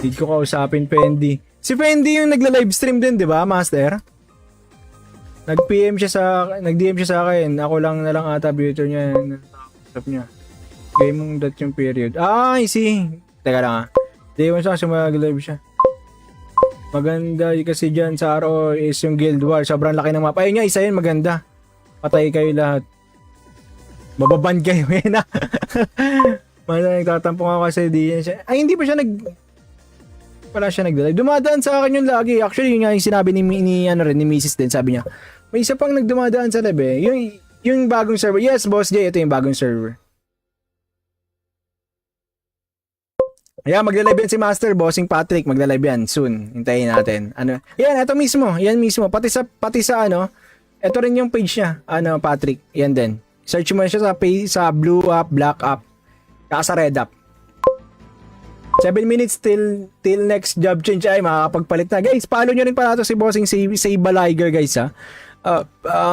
Need ko kausapin Fendi. Si Fendi yung nagla-livestream din, di ba, Master? Nag-PM siya nag-DM siya sa akin. Ako lang na lang ata viewer niya. Nag-usap niya. Game mong dat yung period. Ah, I see. Teka lang ah. Day 1 siya kasi mag-live siya. Maganda kasi dyan sa RO is yung Guild War. Sobrang laki ng map. Ayun nga, isa yun maganda. Patay kayo lahat. Mababan kayo yun ah. Nagtatampong ako kasi di yan siya. Ay, hindi pa siya wala siya nagdalive. Dumadaan sa akin yung lagi. Actually, yun nga yung sinabi ni Mrs. din. Sabi niya, may isa pang nagdumadaan sa live eh. Yung bagong server. Yes, Boss J, ito yung bagong server. Ayan, magla-live yan si Master, Bossing Patrick. Magla-live yan soon. Hintayin natin. Yan, ito mismo. Yan mismo. Pati sa ito rin yung page niya. Patrick. Yan din. Search mo siya sa Blue App, Black App. Saka sa Red App. 7 minutes till next job change ay makakapagpalit na. Guys, follow nyo rin pala ito si Bossing Seiba Liger, guys ha.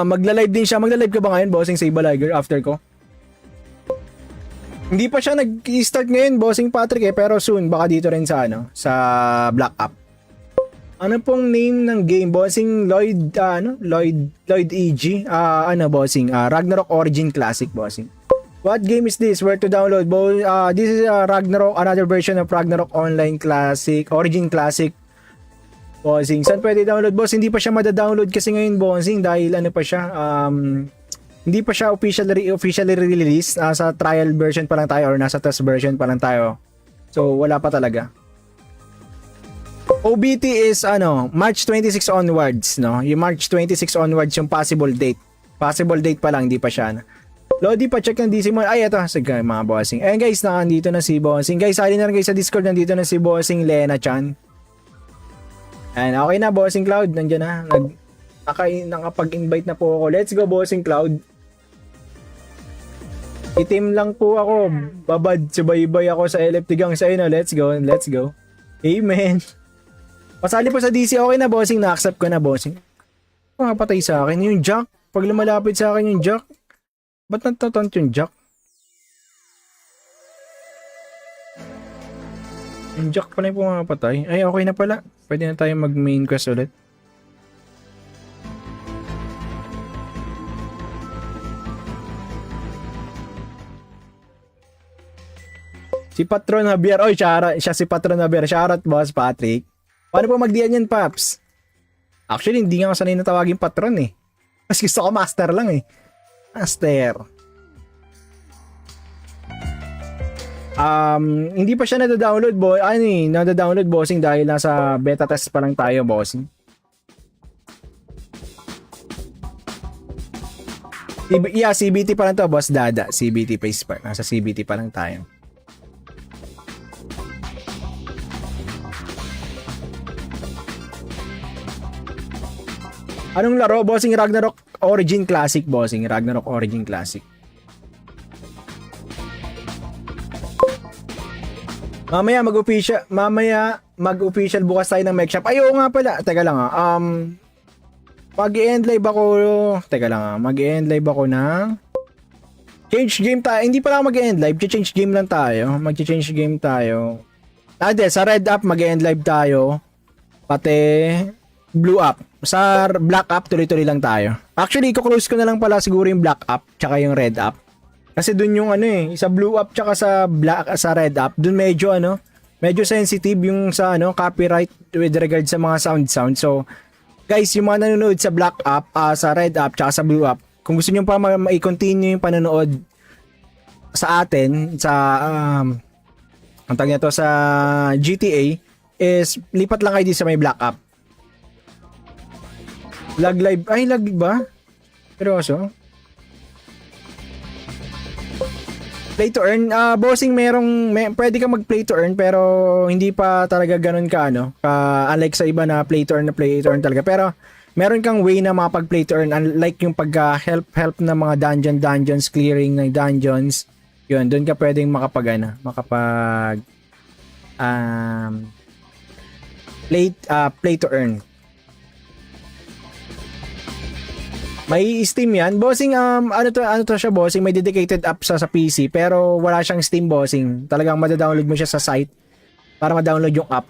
Magla-live din siya. Magla-live ka ba ngayon, Bossing Seiba Liger, after ko? Hindi pa siya nag-start ngayon, Bossing Patrick eh, pero soon baka dito rin sa sa Black App. Ano pong name ng game, Bossing? Lloyd EG? Bossing? Ragnarok Origin Classic, Bossing. What game is this? Where to download? This is Ragnarok, another version of Ragnarok Online Classic, Origin Classic. Bossing, saan pwede download? Boss, hindi pa siya mada-download kasi ngayon, Bossing, dahil pa siya, hindi pa siya officially released. Sa trial version pa lang tayo or nasa test version pa lang tayo. So, wala pa talaga. OBT is March 26 onwards, no? Yung March 26 onwards yung possible date. Possible date pa lang, hindi pa siya. Lodi pa check ng DC mo. Ay, ito. Sige, mga Bossing. Ayan guys, nandito na si Bossing. Guys, sali na rin guys sa Discord. Nandito na si Bossing Lena Chan. Ayan, okay na Bossing Cloud. Nandiyan na. Nakapag-invite na po ako. Let's go Bossing Cloud. Itim lang po ako. Babad, subaybay ako sa LFT gang sa na. Let's go. Let's go. Amen. Pasali po sa DC. Okay na Bossing. Na-accept ko na Bossing. Makapatay sa akin. Yung Jack. Pag lumalapit sa akin yung Jack. Ba't natatant yung Jack? Yung Jack pala yung pumapatay. Ay, okay na pala. Pwede na tayo mag-main quest ulit. Si Patron Javier. Oy, siya si Patron Javier. Shoutout, Boss Patrick. Paano po mag-diyan yan, Paps? Actually, hindi nga ako sanay na tawagin Patron eh. Mas gusto ko Master lang eh. Master. Hindi pa siya nada-download nada-download Bossing dahil nasa beta test pa lang tayo, Bossing. Yeah, CBT pa lang to, Boss Dada. CBT phase pa. Nasa CBT pa lang tayo. Anong laro, Bossing? Ragnarok Origin Classic, Bossing. Ragnarok Origin Classic. Mamaya mag-official bukas tayo ng mech shop. Ay, oo nga pala. Teka lang mag-end live ako. Mag-end live ako ng change game tayo. Hindi pala ako mag-end live. Change game lang tayo. Mag-change game tayo. Sa Red App mag-end live tayo. Pati Blue App. Sa Black App, tuloy-tuloy lang tayo. Actually, i-close ko na lang pala siguro yung Black App tsaka yung Red App. Kasi dun yung sa Blue App tsaka sa Red App, dun medyo sensitive yung sa copyright with regard sa mga sound. So, guys, yung mga nanonood sa Black App, sa Red App tsaka sa Blue App, kung gusto niyo pa i-continue yung panonood sa atin sa ang tawag nito sa GTA is lipat lang kayo dito sa may Black App. Lag live. Ay, lag ba? Seryoso? Play to earn. Bossing, pwede ka mag-play to earn pero hindi pa talaga ganun unlike sa iba na play to earn talaga. Pero meron kang way na makapag-play to earn unlike yung pag-help ng mga dungeons, clearing ng dungeons. Yun, doon ka pwedeng play to earn. May Steam yan. Bossing, ano to siya, Bossing? May dedicated app sa PC, pero wala siyang Steam, Bossing. Talagang madadownload mo siya sa site para ma-download yung app.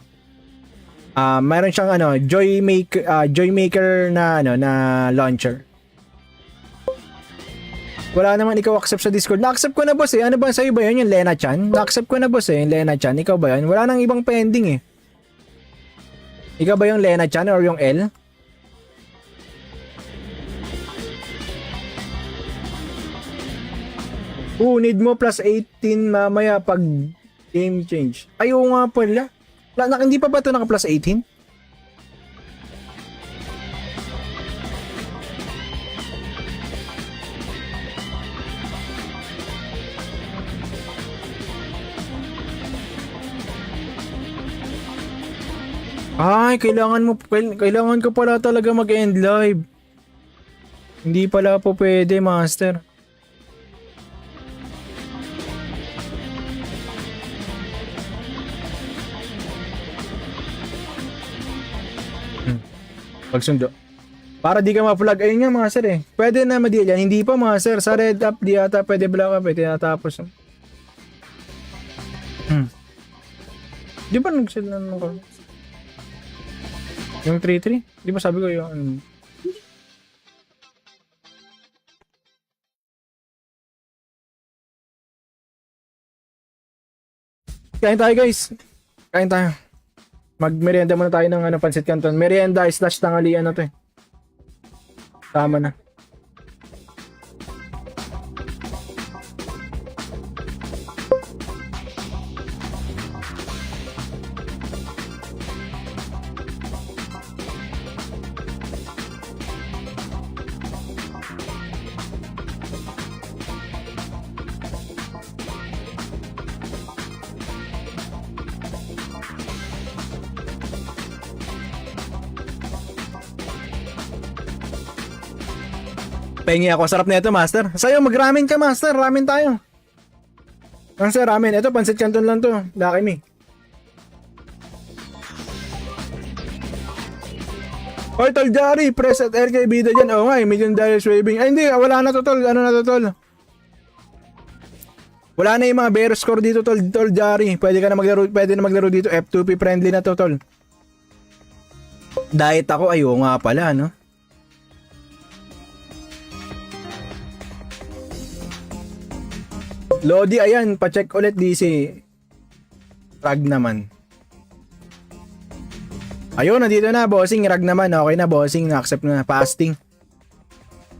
Mayroon siyang ano, Joy Maker na ano na launcher. Wala naman ikaw accept sa Discord. Na-accept ko na boss eh. Ano ba sa'yo ba yun? Yung Lena Chan? Na-accept ko na boss eh. Yung Lena Chan. Ikaw ba yun? Wala nang ibang pending eh. Ikaw ba yung Lena Chan or yung L? Need mo plus 18 mamaya pag game change. Ay, oo nga pala. Hindi pa ba ito naka plus 18? Ay, kailangan ko pala talaga mag-end live. Hindi pala po pwede, master. Pagsundo. Para di ka ma-flag. Ayun nga, master eh. Pwede na ma-deal yan. Hindi pa, master. Sa red up, di ata pwede black up eh. Tinatapos. Di ba nag-sell na nung yung 3-3? Di ba sabi ko yung kain tayo guys. Kain tayo. Magmerienda muna tayo ng ano, Pancit Canton. Merienda slash tanghalian na to eh. Tama na. Pengi ako. Sarap na ito, master. Sa'yo, mag-ramen ka, master. Ramen tayo. Master, ramen. Ito, Pancit Canton lang to. Laki me. Hoy, Tol Jari. Press at air kay Bida dyan. Oo nga, $1 million waving. Ay, hindi. Wala na to, Tol. Ano na to, Tol? Wala na yung mga bear score dito, Tol Jari. Pwede na maglaro dito. F2P friendly na to, Tol. Diet ako. Ay, oo nga pala, no? Lodi, ayan, pa-check ulit DC. Rag naman. Ayun, nandito na, bossing. Rag naman, okay na, bossing. Na-accept na, fasting.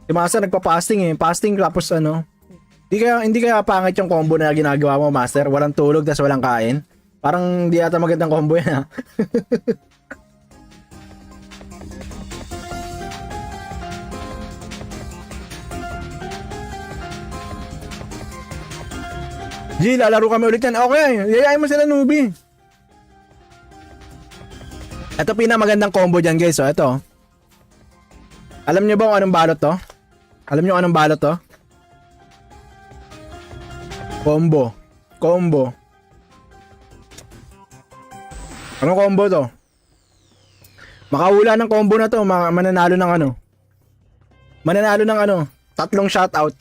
Si Master nagpa-fasting eh. Fasting tapos ano. Hindi kaya pangit yung combo na ginagawa mo, Master. Walang tulog, tas walang kain. Parang di ata magandang combo yan, ha? G, lalaro kami ulit yan. Okay, yayain mo sila, newbie. Ito pinamagandang combo dyan, guys. So, ito. Alam nyo ba kung anong balot to? Alam nyo anong balot to? Combo. Anong combo to? Makahula ng combo na to, mananalo ng ano? Mananalo ng ano? 3 shoutout.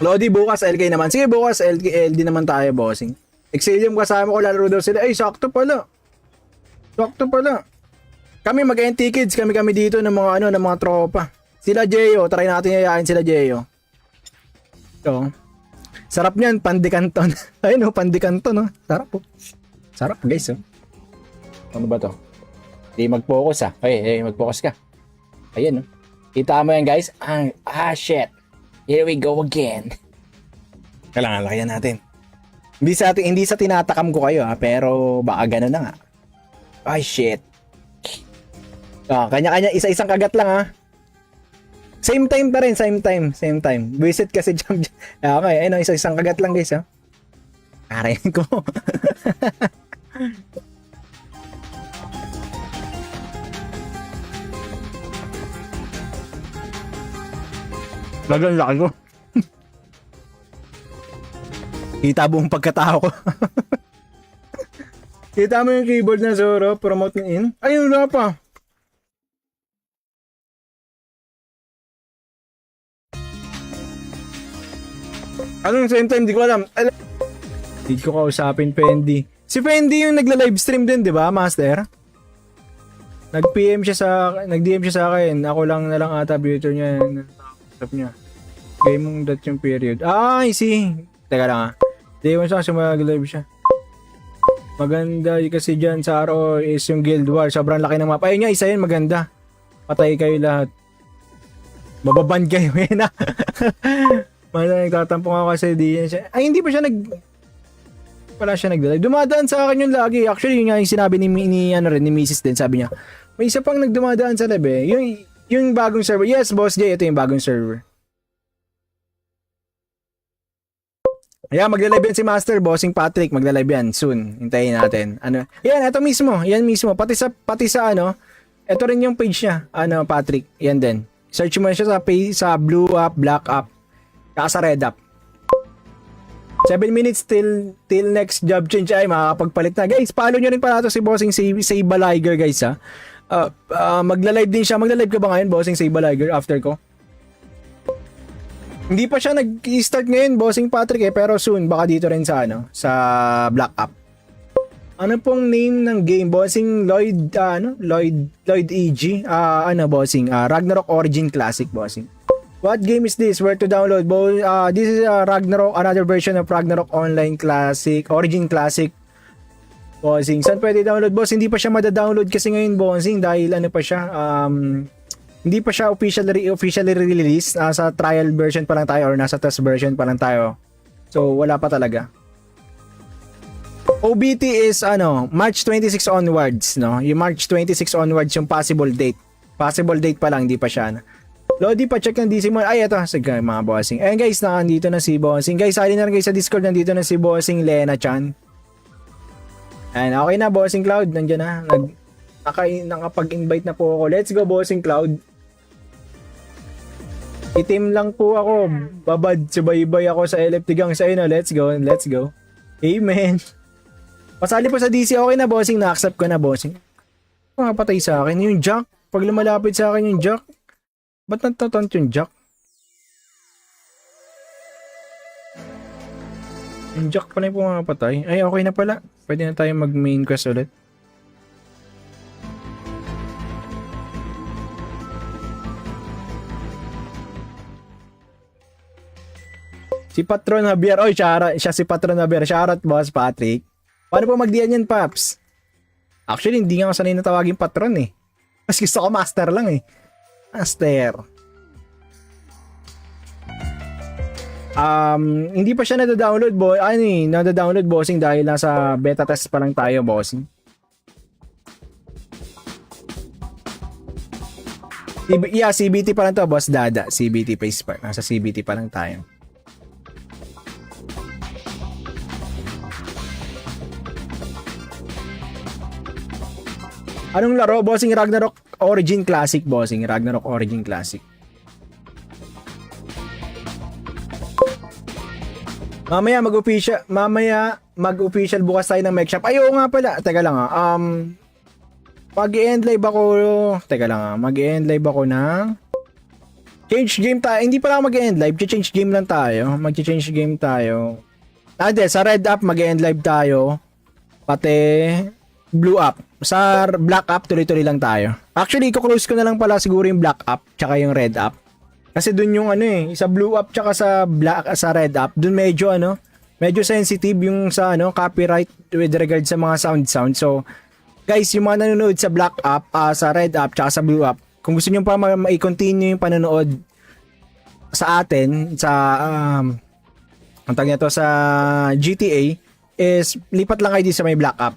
Lodi, bukas LK naman. Sige, bukas LD naman tayo, bossing. Exilium kasama ko, lalaro daw sila. Ay, sakto pala. Kami mag-NT kids, kami dito ng mga ng mga tropa. Sila Jeyo, try natin yayain sila Jeyo. So, sarap niyan, Pandikanton. Ayun oh, Pandikanton oh. Sarap po. Sarap, guys oh. Ano ba to? Di mag-focus ah. Hey, mag-focus ka. Ayun oh. Kita mo yan, guys? Shit. Here we go again. Kailangan lakayan natin. Hindi sa tinatakam ko kayo ha, pero baka gano'n na nga. Ay shit. Kanya-kanya, isa-isang kagat lang ha. Same time pa rin, same time. Visit kasi jump. Okay, ayun, isa-isang kagat lang guys ha. Karain ko. Lagang laki ko. Kita buong pagkatao ko. Kita mo yung keyboard na Zoro, promote ni in. Ayun, wala pa. Anong same time? Di ko alam. Need ko kausapin Fendi. Si Fendi yung nagla-livestream din, di ba, Master? Nag-PM siya nag-DM siya sa akin. Ako lang na lang ata viewer niya. Stop niya. Game mong dot yung period. Ah, I see. Teka lang ah. Day 1 siya, mag-live siya. Maganda kasi dyan sa RO is yung Guild War. Sobrang laki ng map. Ayun nga, isa yun, maganda. Patay kayo lahat. Mababan kayo yun ah. Nagtatampong ako kasi di siya. Ay, hindi pa siya wala siya nagdalive. Dumadaan sa akin yung lagi. Actually, yun nga yung sinabi ni Mrs. din. Sabi niya, may isa pang nagdumadaan sa live eh. Yung bagong server. Yes, Boss J, ito yung bagong server. Ayan, magla-live yan si Master, Bossing Patrick. Magla-live yan soon. Hintayin natin. Ano? Yan, ito mismo. Yan mismo. Pati sa ano, ito rin yung page niya. Ano, Patrick. Yan din. Search mo siya sa Blue Up, Black Up, saka sa Red Up. 7 minutes till next job change ay makakapagpalit na. Guys, follow nyo rin pala ito si Bossing Seiba Liger, guys ha. Magla-live din siya. Magla-live ka ba ngayon, Bossing Seiba Liger, after ko? Hindi pa siya nag-start ngayon, Bossing Patrick pero soon, baka dito rin sa sa Black Up. Ano pong name ng game, Bossing? Lloyd EG? Bossing? Ragnarok Origin Classic, Bossing. What game is this? Where to download? This is Ragnarok, another version of Ragnarok Online Classic, Origin Classic. Bossing, saan pwede download? Boss, hindi pa siya mada-download kasi ngayon, Bossing, dahil ano pa siya, hindi pa siya officially released. Nasa trial version pa lang tayo or nasa test version pa lang tayo. So, wala pa talaga. OBT is March 26 onwards, no? Yung March 26 onwards yung possible date. Possible date pa lang, hindi pa siya. Lodi, pa-check ng DC mo. Ay, ito. Sige, mga Bossing. Ayan guys, nandito na si Bossing. Guys, sali na rin guys sa Discord. Nandito na si Bossing Lena Chan. Ayan, okay na, Bossing Cloud. Nandiyan na. Nakapag-invite na po ako. Let's go, Bossing Cloud. Itim lang po ako. Babad, subaybay ako sa LFT gang sa inyo. Let's go, let's go. Amen. Pasali po sa DC. Okay na, Bossing. Na-accept ko na, Bossing. Makapatay sa akin. Yung Jack. Pag lumalapit sa akin yung Jack. Ba't natatant yung Jack? Yung Jack pala yung pumapatay. Ay, okay na pala. Pwede na tayo mag-main quest ulit. Si Patron Javier. Oy, siya si Patron Javier. Shoutout, Boss Patrick. Paano po mag-diyan yan, Paps? Actually, hindi nga ako sanay na tawagin Patron eh. Mas gusto ko Master lang eh. Master. Hindi pa siya nada-download, nada-download, Bossing, dahil nasa beta test pa lang tayo, Bossing. CBT pa lang to, Boss Dada. CBT Face Park. Nasa CBT pa lang tayo. Anong laro, Bossing? Ragnarok Origin Classic, Bossing. Ragnarok Origin Classic. Mamaya mag-official bukas tayo ng mic shop. Ay, oo nga pala. Teka lang mag-end live ako. Teka lang mag-end live ako ng change game tayo. Hindi pala ako mag-end live. Change game lang tayo. Mag-change game tayo. Sa Red Up mag-end live tayo. Pati Blue Up. Sa Black Up, tuloy-tuloy lang tayo. Actually, i-close ko na lang pala siguro yung Black Up tsaka yung Red Up. Kasi dun yung sa Blue Up tsaka sa Red Up, dun medyo medyo sensitive yung sa copyright with regard sa mga sound. So, guys, yung mga nanonood sa Black Up, sa Red Up tsaka sa Blue Up, kung gusto niyo pa i-continue yung panonood sa atin sa ang tawag nito sa GTA is lipat lang kayo dito sa may Black Up.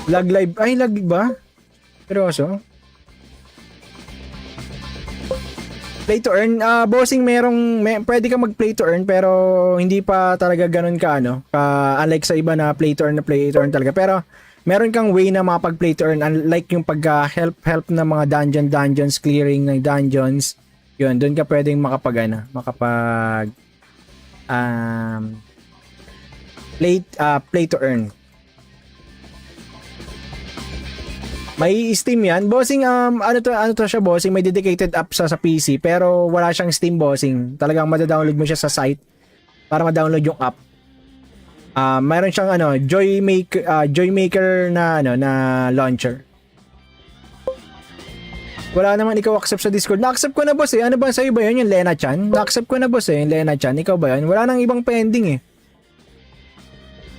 Lag live. Ay, lag ba? Seryoso? Play to earn. Bossing, pwede ka mag-play to earn pero hindi pa talaga ganun ka, unlike sa iba na play to earn talaga. Pero meron kang way na makapag-play to earn, unlike yung pag-help ng mga dungeons, clearing ng dungeons. Yun, doon ka pwedeng makapag play to earn. May Steam yan. Bossing, ano to siya, Bossing? May dedicated app sa PC pero wala siyang Steam, Bossing. Talagang madadownload mo siya sa site para ma-download yung app. Mayroon siyang ano, Joymaker na ano na launcher. Wala naman ikaw accept sa Discord. Na-accept ko na boss eh. Ano ba sa'yo ba yun? Yung Lena Chan? Na-accept ko na boss eh. Yung Lena Chan. Ikaw ba yun? Wala nang ibang pending eh.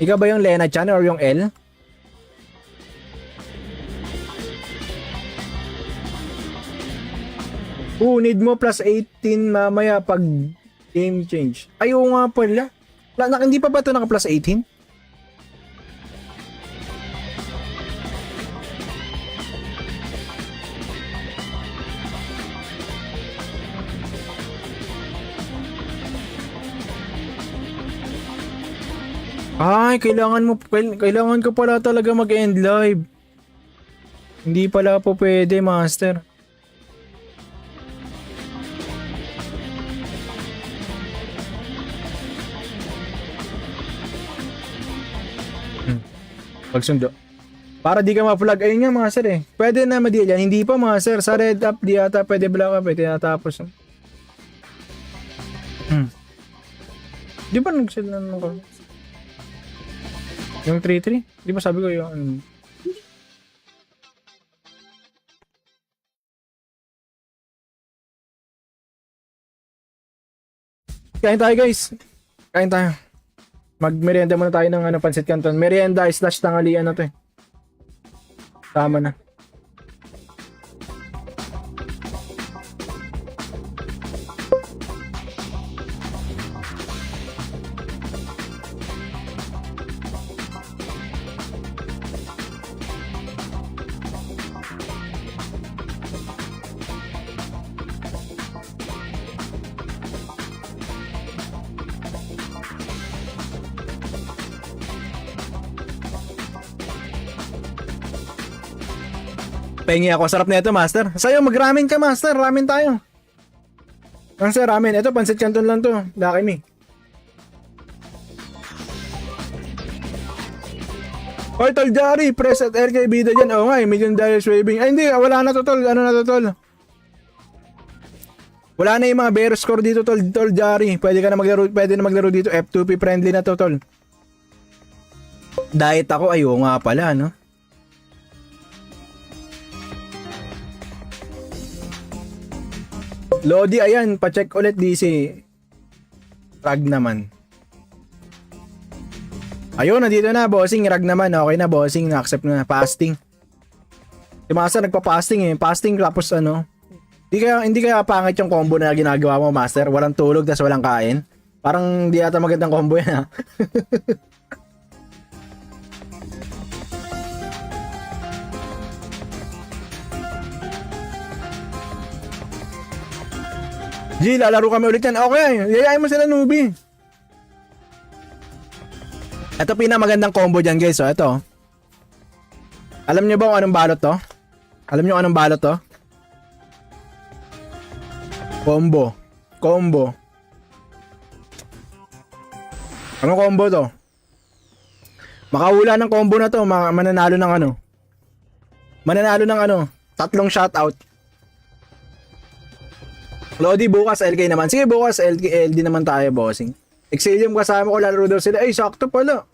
Ikaw ba yung Lena Chan or yung L? Need mo plus 18 mamaya pag game change. Ayaw nga pala. Hindi pa ba ito naka plus 18? Ay, kailangan ko pala talaga mag-end live. Hindi pala po pwede, master. Pagsundo. Para di ka ma-flag. Ayun nga, master eh. Pwede na ma-deal yan. Hindi pa, master. Sa red up, di ata pwede black up. Pwede natapos. Di ba nag-sell na naman ko? Yung 3-3? Di ba sabi ko yung... Kain tayo guys. Kain tayo. Mag-merienda muna tayo ng pancit canton. Merienda slash tanghalian na to eh. Tama na. Pengi ako. Sarap na ito, master. Sa'yo, mag-ramen ka, master. Ramen tayo. Master, ramen. Ito, pancit canton lang to. Laki me. Hoy, tol, Jari. Press at RK bida dyan. Oo nga, $1 million waving. Ay, hindi. Wala na to, tol. Ano na to, tol? Wala na yung mga bear score dito, tol, Jari. Pwede na maglaro dito. F2P friendly na to, tol. Diet ako. Ay, oo nga pala, no? Lodi, ayan, pa-check ulit DC. Rag naman. Ayun, nandito na, bossing. Rag naman, okay na, bossing. Na-accept na, fasting. Si Master nagpa-fasting eh. Fasting tapos ano. Hindi kaya pangit yung combo na ginagawa mo, Master. Walang tulog, tas walang kain. Parang di ata magandang combo yan, ha? G, lalaro kami ulit yan. Okay, yayain mo sila, newbie. Ito pinamagandang combo dyan, guys. So, ito. Alam nyo ba kung anong balot to? Alam nyo anong balot to? Combo. Anong combo to? Makahula ng combo na to, mananalo ng ano? Mananalo ng ano? 3 shoutout. Lodi, bukas LK naman. Sige, bukas LD naman tayo, bossing. Exilium kasama ko, laro daw sila. Ay, sakto pala.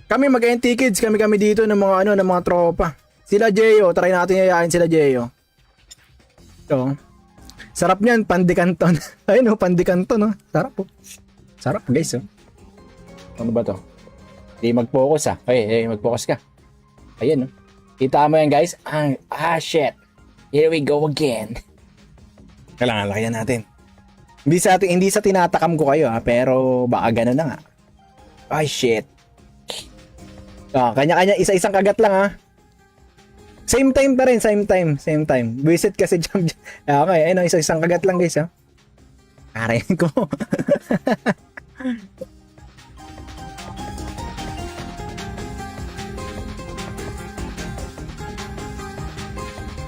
Kami mag-NT kids, kami dito ng mga ng mga tropa. Sila Jeyo, try natin yayain sila Jeyo. So, sarap niyan, pandikanton. Ayun oh, pandikanton, no. Sarap po. Sarap, guys, oh. Ano ba to? Di mag-focus ah. Okay, mag-focus ka. Ayun, no. Kita mo yan, guys. Shit. Here we go again. Kailangan lakayan natin. Hindi sa tinatakam ko kayo, pero baka gano'n na nga. Ay, shit. Kanya-kanya, isa-isang kagat lang, ha. Same time pa rin, same time. Visit kasi jump. Okay, ayun, isa-isang kagat lang, guys, ha. Karayan ko.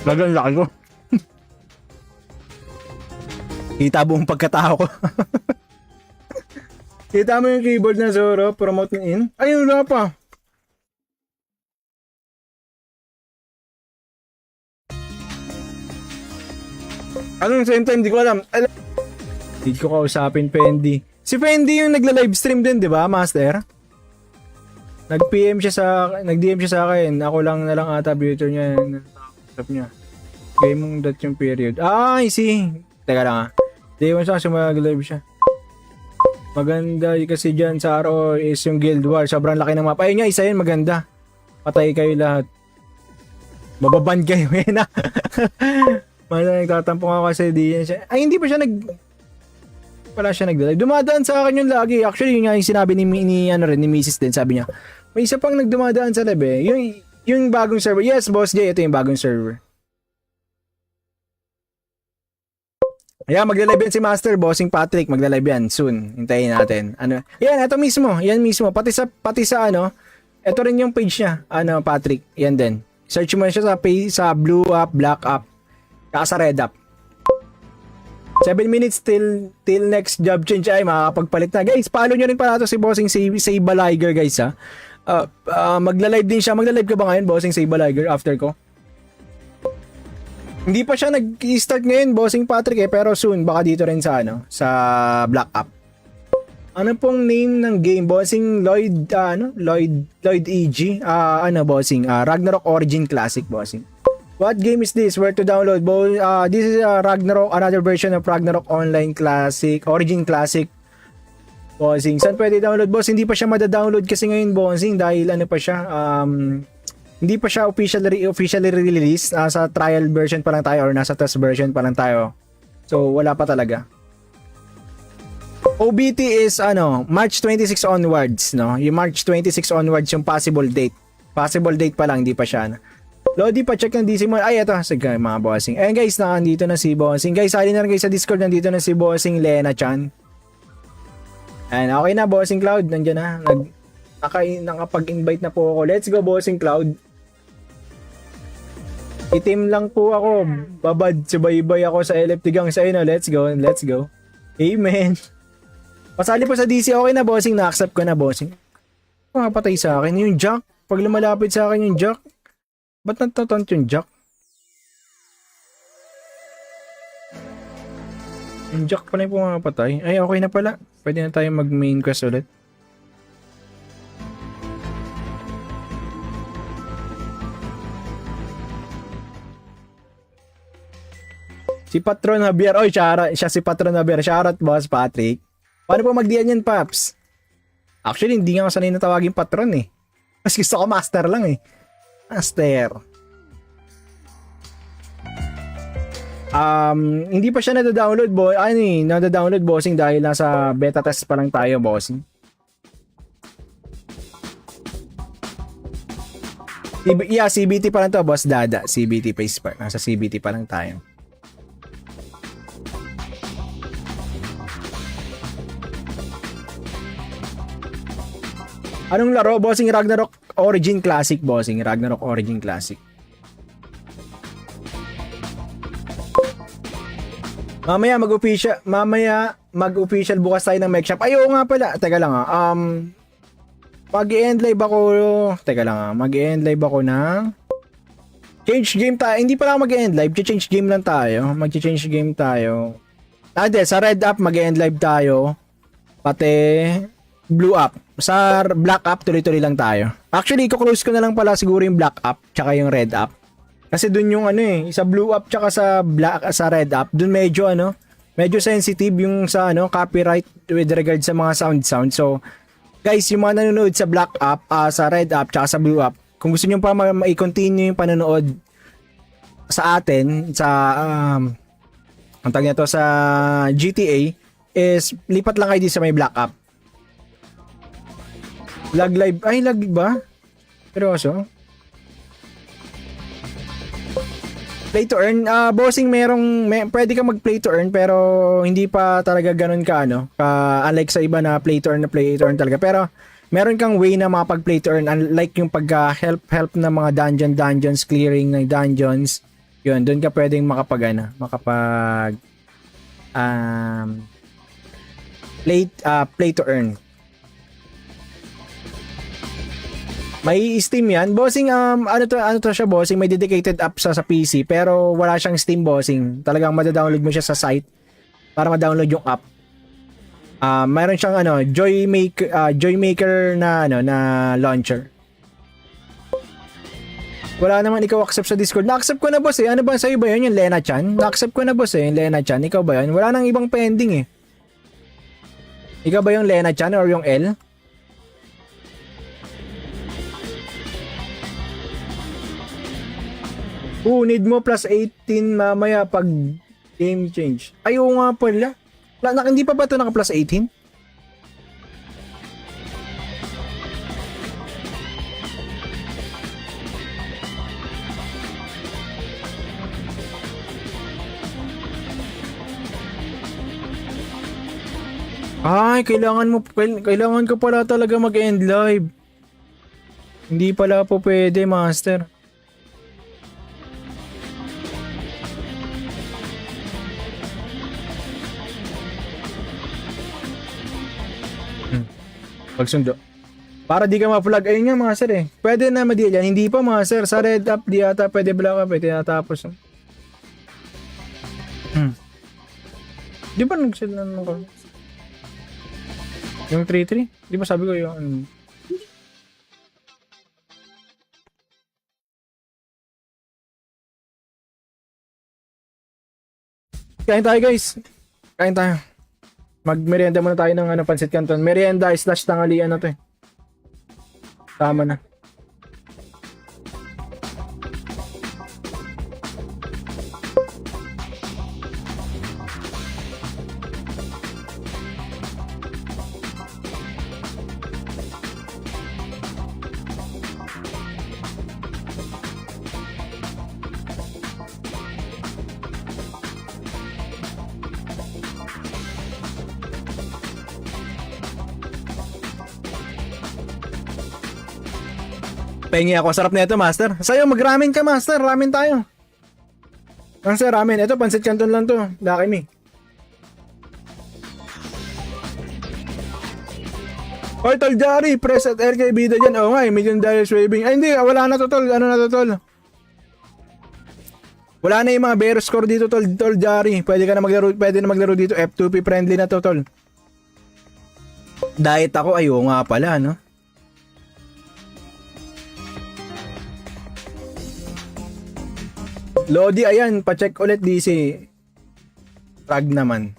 Lagang laki ko. Kita buong pagkatao ko. Kita mo yung keyboard na Zoro, promote na in. Ayun, wala pa. Anong same time? Di ko alam. Hindi ko kausapin, Pendi. Si Fendi yung nagla-livestream din, di ba, Master? Nag-DM siya sa akin. Ako lang na lang ata beauty niya. Sabi niya. Game mong that yung period. Ah, I see. Teka lang ah. Day 1 siya, mag-live siya. Maganda kasi dyan sa RO is yung Guild War. Sobrang laki ng map. Ayun nga, isa yun, maganda. Patay kayo lahat. Mababan kayo yun ah. Nagtatampo nga kasi di yan siya. Ay, hindi pa siya wala siya nag-live. Dumadaan sa akin yung lagi. Actually, yun nga yung sinabi ni Mrs. din. Sabi niya, may isa pang nagdumadaan sa live eh. Yung bagong server. Yes, Boss J, ito yung bagong server. Ayan, magla-live yan si Master, Bossing Patrick. Magla-live yan soon. Hintayin natin. Ano? Yan, ito mismo. Yan mismo. Pati sa ano, ito rin yung page niya. Ano, Patrick. Yan din. Search mo siya sa Blue App, Black App, saka sa Red App. 7 minutes till next job change ay makakapagpalit na. Guys, follow nyo rin pala ito si Bossing Seiba Liger, guys ha. Magla-live din siya. Magla-live ka ba ngayon, Bossing Seiba Liger, after ko? Hindi pa siya nag-start ngayon, Bossing Patrick eh, pero soon baka dito rin sa sa Black App. Ano pong name ng game, Bossing? Lloyd EG? Bossing? Ragnarok Origin Classic, Bossing. What game is this? Where to download? This is Ragnarok, another version of Ragnarok Online Classic, Origin Classic. Bossing, saan pwede download? Boss, hindi pa siya mada-download kasi ngayon, Bossing, dahil ano pa siya, hindi pa siya officially released. Nasa trial version pa lang tayo or nasa test version pa lang tayo. So, wala pa talaga. OBT is March 26 onwards, no? Yung March 26 onwards yung possible date. Possible date pa lang, hindi pa siya. Lodi, pa check ng DC mo. Ay, ito. Sige, mga Bossing. Ayan guys, nandito na si Bossing. Guys, sali na rin guys sa Discord. Nandito na si Bossing Lena Chan. Ayan, okay na, Bossing Cloud. Nandiyan na. Nakapag-invite na po ako. Let's go, Bossing Cloud. Itim lang po ako. Babad, subaybay ako sa LFT gang sa inyo. Let's go, let's go. Amen. Pasali po sa DC. Okay na, Bossing. Na-accept ko na, Bossing. Makapatay sa akin. Yung Jack. Pag lumalapit sa akin yung Jack. Ba't natatant yung Jack? Yung Jack pala yung pumapatay. Ay, okay na pala. Pwede na tayo mag-main quest ulit. Si Patron Javier. Oy, siya si Patron Javier. Shoutout, Boss Patrick. Paano po mag-diyan yan, Paps? Actually, hindi nga sanay na tawagin Patron eh. Mas gusto ko Master lang eh. Master. Hindi pa siya nada-download, nada-download, Bossing, dahil nasa beta test pa lang tayo, Bossing. Yeah, CBT pa lang to, Boss Dada. CBT Pace Park. Nasa CBT pa lang tayo. Anong laro, Bossing? Ragnarok Origin Classic, Bossing. Ragnarok Origin Classic. Mamaya mag-official bukas tayo ng Mech Shop. Ay, oo nga pala. Teka lang mag-end live ako. Mag-end live ako ng change game tayo. Hindi pala ako mag-end live. Change game lang tayo. Mag-change game tayo. Sa Red App mag-end live tayo. Pati Blue App. Sa Black App, tuloy-tuloy lang tayo. Actually, i-close ko na lang pala siguro yung Black App tsaka yung Red App. Kasi dun yung sa Blue App tsaka sa Red App, dun medyo sensitive yung sa copyright with regard sa mga sound. So, guys, yung mga nanonood sa Black App, sa Red App tsaka sa Blue App, kung gusto niyo pa ma-continue yung panonood sa atin sa ang tawag nito sa GTA is lipat lang kayo dito sa may Black App. Lag live. Ay, lag ba? Seryoso? Play to earn. Bossing, pwede ka mag-play to earn pero hindi pa talaga ganun ka, unlike sa iba na play to earn talaga. Pero meron kang way na makapag-play to earn, unlike yung pag-help na mga dungeons, clearing ng dungeons. Yun, doon ka pwedeng makapag play to earn. May Steam yan. Bossing, ano to siya, Bossing? May dedicated app sa PC, pero wala siyang Steam, Bossing. Talagang madadownload mo siya sa site para ma-download yung app. Mayroon siyang Joy Maker na na launcher. Wala naman ikaw accept sa Discord. Na-accept ko na boss eh. Ano ba sa'yo ba yun? Yung Lena Chan? Na-accept ko na boss eh. Yung Lena Chan. Ikaw ba yun? Wala nang ibang pending eh. Ikaw ba yung Lena Chan or yung L? Need mo plus 18 mamaya pag game change. Ayaw nga pala. Hindi pa ba ito naka plus 18? Ay, kailangan ko pala talaga mag-end live. Hindi pala po pwede, master. Pagsundo. Para di ka ma-flag. Ayun nga, master eh. Pwede na ma-deal yan. Hindi pa, master. Sa red up, di ata pwede block up. Pwede natapos. Di ba nag-sell na naman? Yung 3-3? Di ba sabi ko yung... Kain tayo guys. Kain tayo. Mag-merienda muna tayo ng Pancit Canton. Merienda slash tanghalian na to eh. Tama na. Pahingi ako. Sarap na ito, master. Sa'yo, mag-ramen ka, master. Ramen tayo. Master, ramen. Ito, Pancit Canton lang to. Daki mi. Oy, tol, Jari. Press at RK bida dyan. Oo nga, $1 million waving. Ay, hindi. Wala na to, tol. Ano na to, tol? Wala na yung mga bear score dito, tol, Jari. Pwede na maglaro dito. F2P friendly na to, tol. Diet ako. Ay, oo nga pala, no? Lodi, ayan, pa-check ulit DC. Rag naman.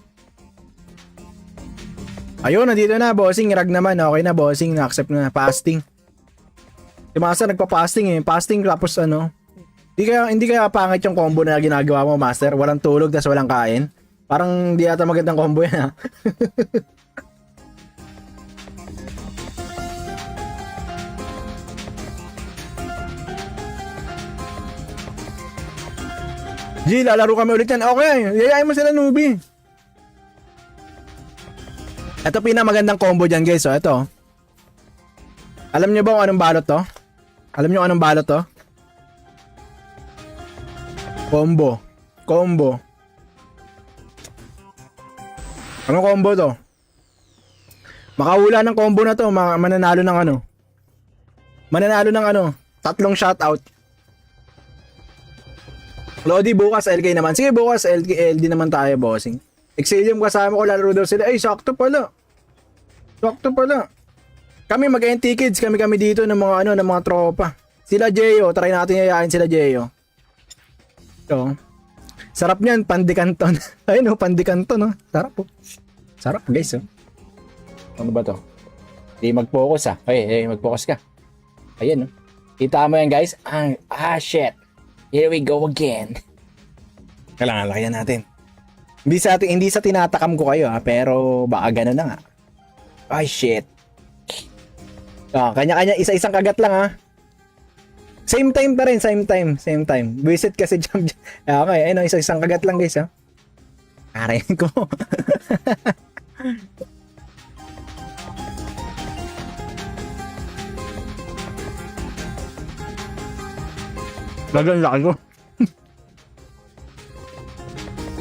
Ayun, nandito na, bossing. Rag naman, okay na, bossing. Na-accept na, fasting. Si Master nagpa-fasting eh. Fasting tapos hindi kaya pangit yung combo na ginagawa mo, Master. Walang tulog, tas walang kain. Parang di ata magandang combo yan, ha? G, lalaro kami ulit yan. Okay, yayain mo sila, newbie. Ito pinamagandang combo dyan, guys. So, ito. Alam nyo ba kung anong balot to? Alam nyo anong balot to? Combo. Anong combo to? Makahula ng combo na to, mananalo ng Mananalo ng 3 shoutout. Lodi, bukas LK naman. Sige, bukas LD naman tayo, bossing. Exilium kasama ko, lalaro daw sila. Ay, sakto pala. Kami mag-NT kids, kami dito ng mga ng mga tropa. Sila Jeyo, try natin yayain sila Jeyo. So, sarap niyan, pandikanton. Ayun, pandikanton, no. Sarap po. Sarap, guys, oh. Ano ba to? Di mag-focus, ah. Okay, mag-focus ka. Ayan, no. Kita mo yan, guys. Shit. Here we go again. Kailangan lakayan natin. Hindi sa tinatakam ko kayo, pero baka gano'n na nga. Ay, shit. Kanya-kanya, isa-isang kagat lang, ha. Same time pa rin, same time. Visit kasi jump. Okay, ayun, isa-isang kagat lang, guys, ha. Karayin ko. Lagang laki ko.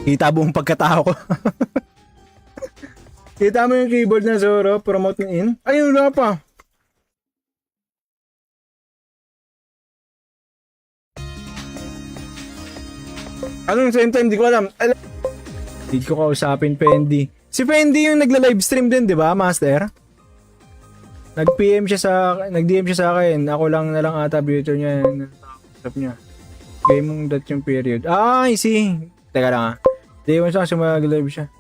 Kita buong pagkatao ko. Kita mo yung keyboard na Zoro, promote na in. Ayun, wala pa. Anong same time? Di ko alam. Hindi ko kausapin, Pendi. Si Fendi yung nagla-livestream din, di ba, Master? Nag-DM siya sa akin. Ako lang na lang ata beauty niya. Sabi niya. Game mong dat yung period. Ah, I see. Teka lang ah. Day 1 siya kasi mag-live siya.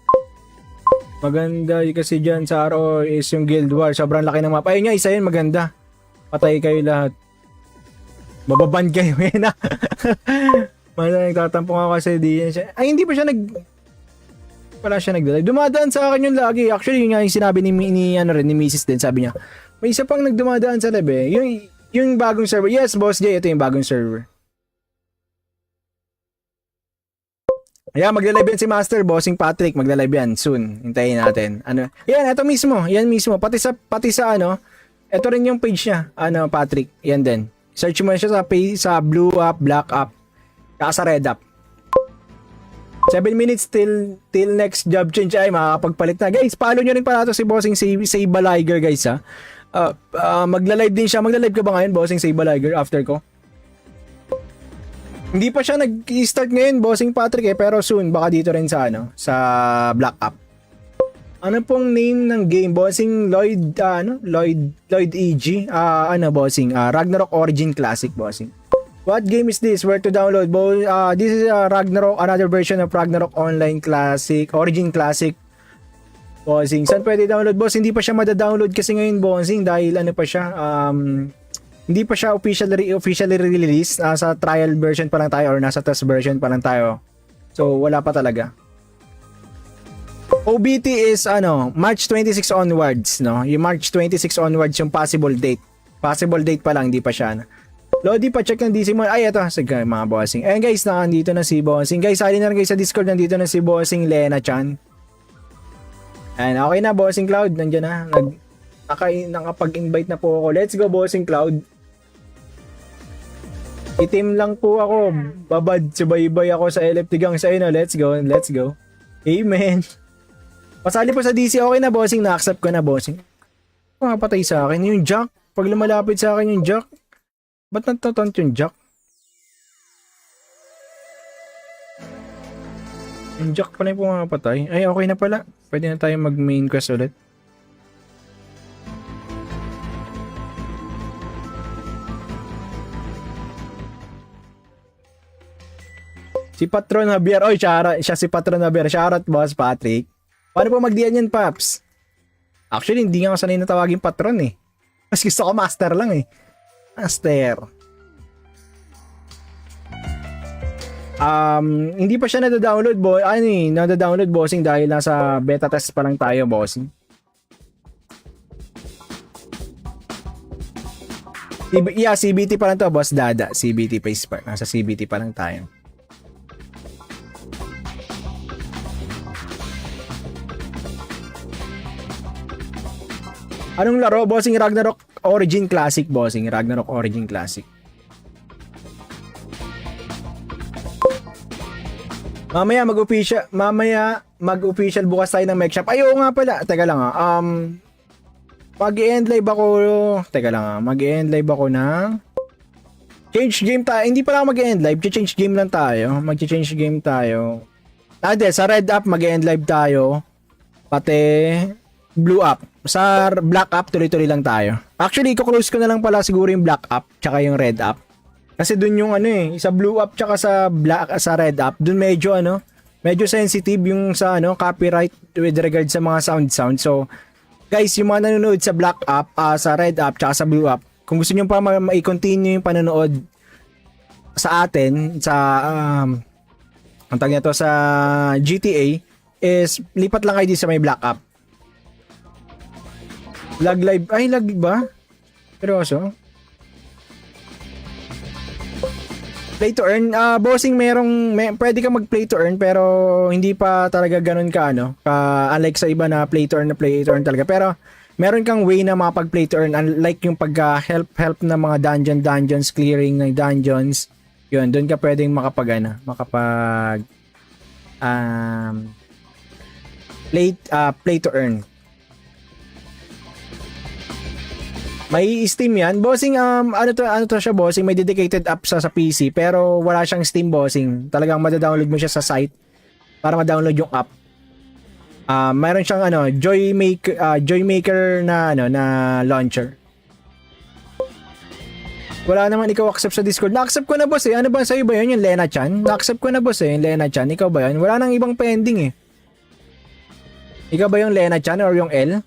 Maganda kasi dyan sa RO is yung Guild War. Sobrang laki ng map. Ayun nga, isa yun maganda. Patay kayo lahat. Bababan kayo yun ah. Nagtatampong ako kasi di yan siya. Ay, hindi pa siya wala siya nagdalive. Dumadaan sa akin yung lagi. Actually, yun nga yung sinabi ni Mrs. din. Sabi niya, may isa pang nagdumadaan sa live eh. Yung bagong server. Yes, Boss J, ito yung bagong server. Ayan, magla-live yan si Master, Bossing Patrick. Magla-live yan soon. Hintayin natin. Yan, ito mismo. Yan mismo. Pati sa ito rin yung page niya. Patrick. Yan din. Search mo siya sa Blue App, Black App, saka sa Red App. 7 minutes till next job change ay makakapagpalit na. Guys, follow nyo rin pala ito si Bossing Seiba Liger, guys ha. Magla-live din siya. Magla-live ka ba ngayon, Bossing Seiba Liger, after ko? Hindi pa siya nag-start ngayon, Bossing Patrick eh, pero soon baka dito rin sa Black App. Ano pong name ng game, Bossing? Lloyd EG? Bossing? Ragnarok Origin Classic, Bossing. What game is this? Where to download? This is Ragnarok, another version of Ragnarok Online Classic, Origin Classic. Bossing, saan pwede download? Boss, hindi pa siya mada-download kasi ngayon, Bossing, dahil pa siya, hindi pa siya officially released. Sa trial version pa lang tayo or nasa test version pa lang tayo. So, wala pa talaga. OBT is March 26 onwards, no? Yung March 26 onwards yung possible date. Possible date pa lang, hindi pa siya. Lodi pa check ng DC mo. Ay, ito. Sige, mga Bossing. Ayan guys, nandito na si Bossing. Guys, sali na rin guys sa Discord. Nandito na si Bossing Lena Chan. Ayan, okay na Bossing Cloud. Nandiyan na. Nakapag-invite na po ako. Let's go Bossing Cloud. Itim lang po ako. Babad, subaybay ako sa LFT gang sa inyo. Let's go. Let's go. Amen. Pasali po sa DC. Okay na Bossing. Na-accept ko na Bossing. Makapatay sa akin. Yung Jack. Pag lumalapit sa akin yung Jack. Ba't natatant yung Jack? Yung Jack pa na yung pumapatay. Ay, okay na pala. Pwede na tayo mag-main quest ulit. Si Patron Javier. Oy, siya si Patron Javier. Shoutout, Boss Patrick. Paano po mag-diyan yan, Paps? Actually, hindi nga ako sanay na tawagin Patron eh. Mas gusto ko Master lang eh. Master. Hindi pa siya nada-download nada-download Bossing dahil nasa beta test pa lang tayo, Bossing. Yeah, CBT pa lang to, Boss Dada. CBT phase pa. Nasa CBT pa lang tayo. Anong laro, Bossing? Ragnarok Origin Classic, Bossing. Ragnarok Origin Classic. Mamaya mag-official bukas tayo ng mech shop. Ay, oo nga pala. Teka lang mag-end live ako. Mag-end live ako ng change game tayo. Hindi pala ako mag-end live. Change game lang tayo. Mag-change game tayo. Sa Red App mag-end live tayo. Pati Blue App. Sa Black App, tuloy-tuloy lang tayo. Actually, i-close ko na lang pala siguro yung Black App tsaka yung Red App. Kasi dun yung sa Blue App tsaka sa Red App, dun medyo sensitive yung sa copyright with regard sa mga sound. So, guys, yung mga nanonood sa Black App, sa Red App tsaka sa Blue App, kung gusto niyo pa i-continue yung panonood sa atin sa ang tawag nito sa GTA is lipat lang kayo dito sa may Black App. Lag live. Ay, lag ba? Seryoso? Play to earn. Bossing, pwede ka mag-play to earn pero hindi pa talaga ganun unlike sa iba na play to earn talaga. Pero meron kang way na makapag-play to earn unlike yung pag-help na mga dungeons, clearing ng dungeons. Yun, doon ka pwedeng play to earn. May Steam yan. Bossing, ano to siya, Bossing? May dedicated app sa PC, pero wala siyang Steam, Bossing. Talagang madadownload mo siya sa site para ma-download yung app. Mayroon siyang ano, Joy Maker na ano na launcher. Wala naman ikaw accept sa Discord. Na-accept ko na boss eh. Ano ba sa'yo ba yun? Yung Lena Chan? Na-accept ko na boss eh. Yung Lena Chan. Ikaw ba yun? Wala nang ibang pending eh. Ikaw ba yung Lena Chan or yung L?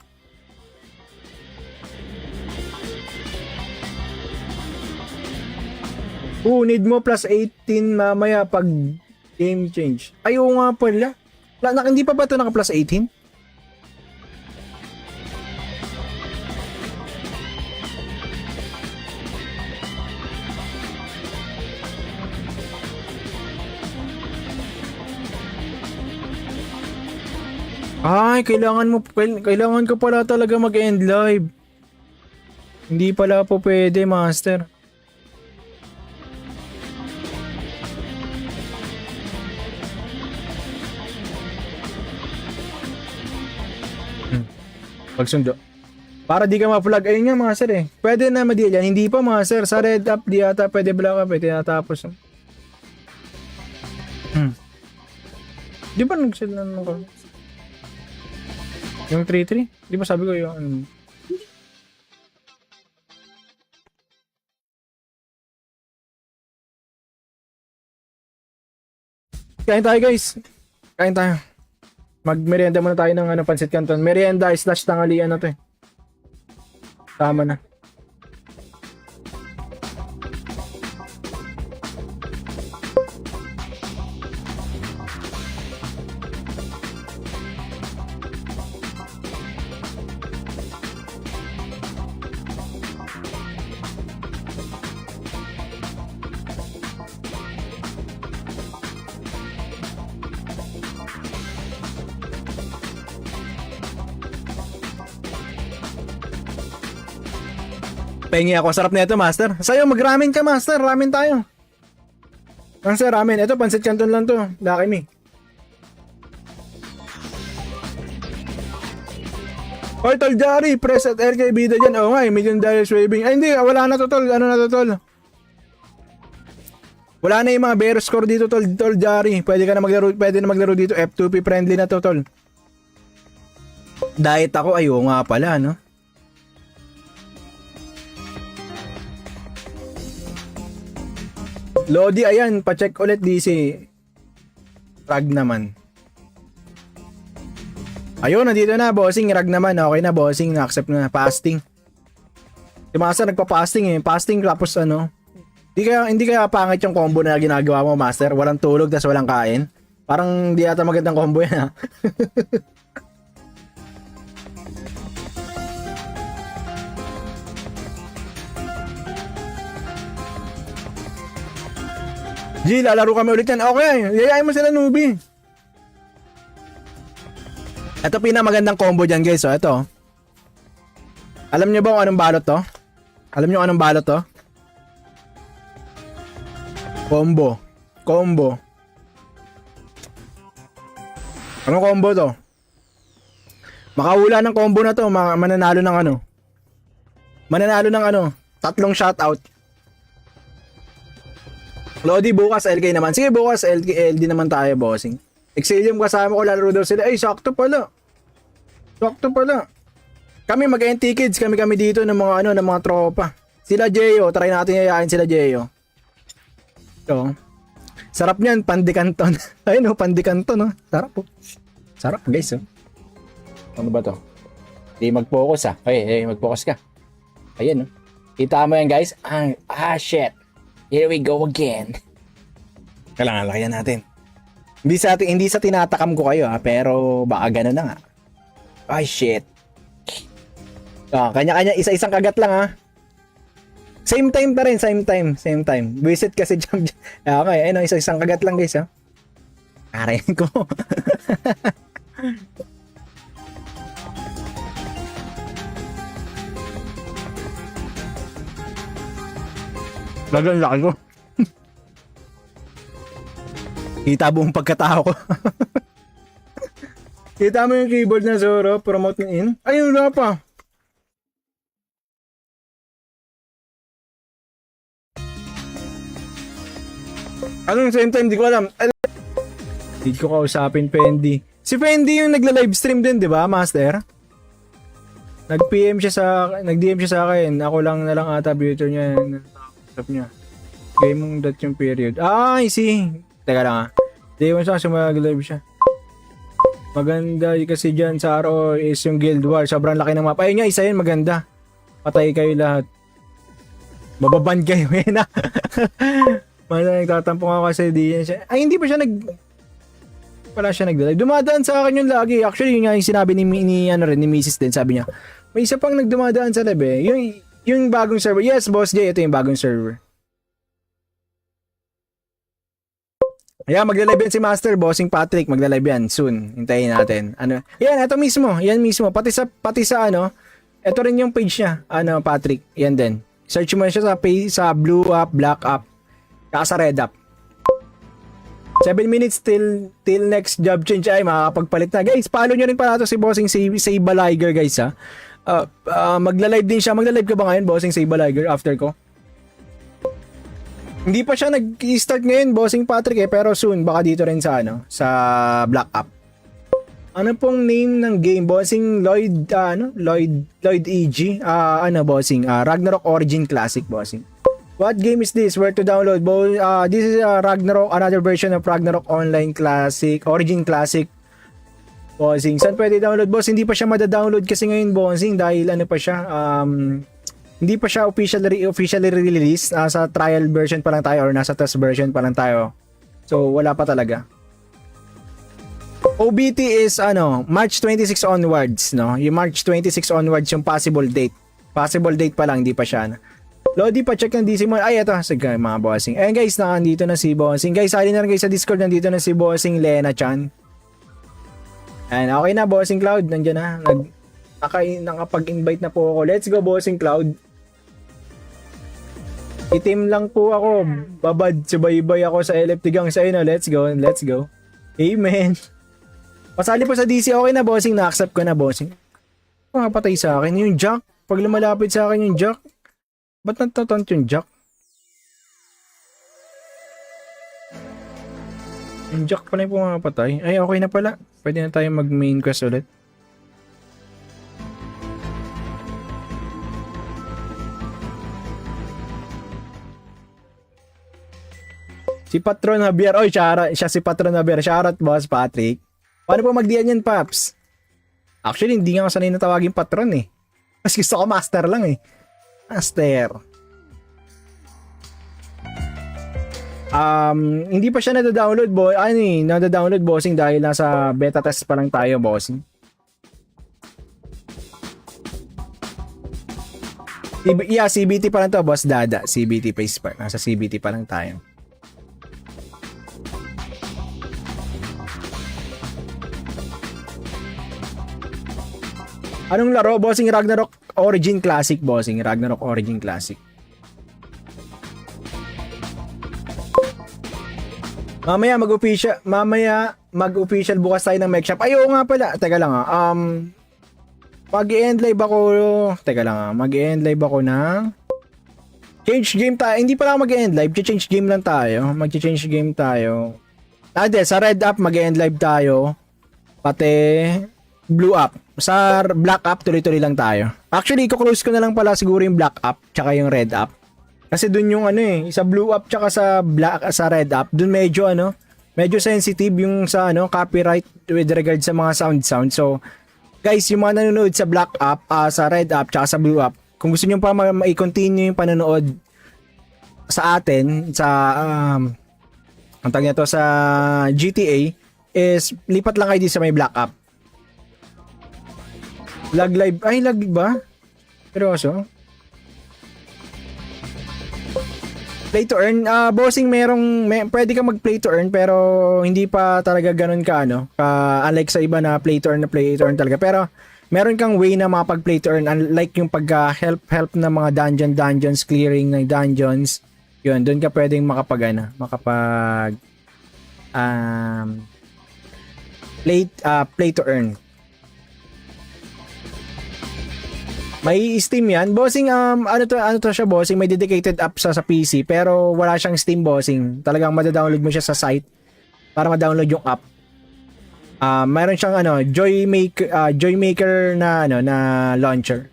Need mo plus 18 mamaya pag game change. Ay, oo nga pala. Hindi pa ba ito naka plus 18? Ay, kailangan ko pala talaga mag-end live. Hindi pala po pwede, master. Pagsundo. Para di ka ma-flag. Ayun nga, master eh. Pwede na ma-deal yan. Hindi pa, master. Sa red up, di ata pwede black up eh. Tinatapos. Di ba nag-sell na nung yung 3-3? Di ba sabi ko yung Kain tayo guys. Kain tayo. Magmerienda muna tayo ng ano, Pansit Canton. Merienda / tanghalian na to eh. Tama na. Pengi ako. Sarap na ito, master. Sa'yo, mag-ramen ka, master. Ramen tayo. Master, ramen. Ito, Pansit Canton lang to. Lucky me. Hoy, Tol Jari. Press at RK Bida dyan. Oo nga, $1 million waving. Ay, hindi. Wala na to, Tol. Ano na to, Tol? Wala na yung mga bear score dito, Tol Jari. Pwede na maglaro dito. F2P friendly na to, Tol. Diet ako. Ay, oo nga pala, no? Lodi, ayan, pa-check ulit DC. Rag naman. Ayun, nandito na, bossing. Rag naman, okay na, bossing. Na-accept na, fasting. Si Master nagpa-fasting eh. Fasting tapos ano. Hindi kaya pangit yung combo na ginagawa mo, Master. Walang tulog, tas walang kain. Parang di ata magandang combo yan, ha? G, lalaro kami ulit yan. Okay, yayain mo sila, newbie. Ito pinamagandang combo dyan, guys. So, ito. Alam nyo ba kung anong balot to? Alam nyo anong balot to? Combo. Anong combo to? Makahula ng combo na to, mananalo ng ano? Mananalo ng ano? 3 shoutout. Lodi, bukas LK naman. Sige, bukas LD naman tayo, bossing. Exilium kasama ko, lalaro daw sila. Ay, sakto pala. Kami mag-NT kids, kami dito ng mga ng mga tropa. Sila Jeyo, try natin yayain sila Jeyo. So, sarap niyan, Pandikanton. Ayun oh, Pandikanton oh. Sarap po. Sarap, guys oh. Ano ba to? Di mag-focus ah. Hey, mag-focus ka. Ayun oh. Kita mo yan, guys? Shit. Here we go again. Kailangan lakayan natin. Hindi sa tinatakam ko kayo pero baka gano'n na nga. Ay shit. Kanya-kanya isa-isang kagat lang Same time pa rin, same time. Visit kasi jump. Okay, isa-isang kagat lang guys Karayan ko. Lagang laki ko. Kita buong pagkatao ko. Kita mo yung keyboard na Zoro, promote na in. Ayun, wala pa. Anong same time? Di ko alam. Hindi ko kausapin, Pendi. Si Fendi yung nagla-livestream din, di ba, Master? Nag-DM siya sa akin. Ako lang na lang ata beauty niya. Sabi niya. Game mong dat yung period. Ah, I see. Teka lang ah. Day 1 sa mag-live siya. Maganda kasi dyan sa RO is yung Guild War. Sobrang laki ng map. Ayun nga, isa yun maganda. Patay kayo lahat. Mababan kayo yun ah. Nagtatampong ako kasi di yan siya. Ay, hindi pa siya wala siya nag-live. Dumadaan sa akin yung lagi. Actually, yun nga yung sinabi ni Mrs. din. Sabi niya, may isa pang nagdumadaan sa live eh. Yung bagong server. Yes, Boss J, ito yung bagong server. Ayan, magla-live yan si Master, Bossing Patrick. Magla-live yan soon. Hintayin natin. Yan, ito mismo. Yan mismo. Pati sa ito rin yung page niya. Patrick. Yan din. Search mo siya sa Blue App, Black App. Saka sa Red App. 7 minutes till next job change ay makakapagpalit na. Guys, follow nyo rin pala ito si Bossing Seiba Liger, guys ha. Magla-live din siya. Magla-live ka ba ngayon, Bossing Seiba Liger, after ko? Hindi pa siya nag-start ngayon, Bossing Patrick eh, pero soon baka dito rin sa Black App. Ano pong name ng game, Bossing? Lloyd EG? Bossing? Ragnarok Origin Classic, Bossing. What game is this? Where to download? This is Ragnarok, another version of Ragnarok Online Classic, Origin Classic. Bossing, saan pwede download? Boss, hindi pa siya mada-download kasi ngayon, Bossing, dahil pa siya, hindi pa siya officially released. Sa trial version pa lang tayo or nasa test version pa lang tayo. So, wala pa talaga. OBT is March 26 onwards, no? Yung March 26 onwards yung possible date. Possible date pa lang, hindi pa siya. Lodi pa check ng DC mo. Ay, ito. Sige, mga Bossing. Ayun guys, nandito na si Bossing. Guys, sali na rin guys sa Discord. Nandito na si Bossing Lena Chan. And okay na, Bossing Cloud. Nandiyan na. Nakapag-invite na po ako. Let's go, Bossing Cloud. Itim lang po ako. Babad, subaybay ako sa LFT gang sa na. Let's go, let's go. Amen. Pasali po sa DC. Okay na, Bossing. Na-accept ko na, Bossing. Makapatay sa akin. Yung Jack. Pag lumalapit sa akin yung Jack. Ba't natatant yung Jack? Yung Jack pala yung pumapatay. Ay, okay na pala. Pwede na tayo mag-main quest ulit. Si Patron Javier. Oy, siya si Patron Javier. Shoutout, Boss Patrick. Paano po mag-diyan yan, Paps? Actually, hindi nga ako sanay na tawagin Patron eh. Mas gusto ko Master lang eh. Master. Hindi pa siya nada-download, nada-download, Bossing, dahil nasa beta test pa lang tayo, Bossing. Yeah, CBT pa lang to, Boss Dada. CBT phase pa. Nasa CBT pa lang tayo. Anong laro, Bossing? Ragnarok Origin Classic, Bossing. Ragnarok Origin Classic. Mamaya mag-official bukas tayo ng mech shop. Ay, oo nga pala. Teka lang mag-end live ako. Mag-end live ako ng change game tayo. Hindi pala mag-end live. Change game lang tayo. Mag-change game tayo. Sa Red App mag-end live tayo. Pati Blue App. Sa Black App, tuloy-tuloy lang tayo. Actually, i-close ko na lang pala siguro yung Black App tsaka yung Red App. Kasi dun yung sa Blue App tsaka sa Red App, dun medyo sensitive yung sa copyright with regard sa mga sound. So, guys, yung mga nanonood sa Black App, sa Red App tsaka sa Blue App, kung gusto niyo pa i-continue yung panonood sa atin sa ang tawag nito sa GTA is lipat lang kayo dito sa may Black App. Lag live. Ay, lag ba? Seryoso? Play to earn. Bossing, pwede ka mag-play to earn pero hindi pa talaga ganun unlike sa iba na play to earn talaga. Pero meron kang way na makapag-play to earn, unlike yung pag-help ng mga dungeons, clearing ng dungeons. Yun, doon ka pwedeng play to earn. May Steam yan. Bossing, ano to siya, Bossing? May dedicated app sa PC, pero wala siyang Steam, Bossing. Talagang madadownload mo siya sa site para ma-download yung app. Mayroon siyang ano, Joy Maker na ano na launcher.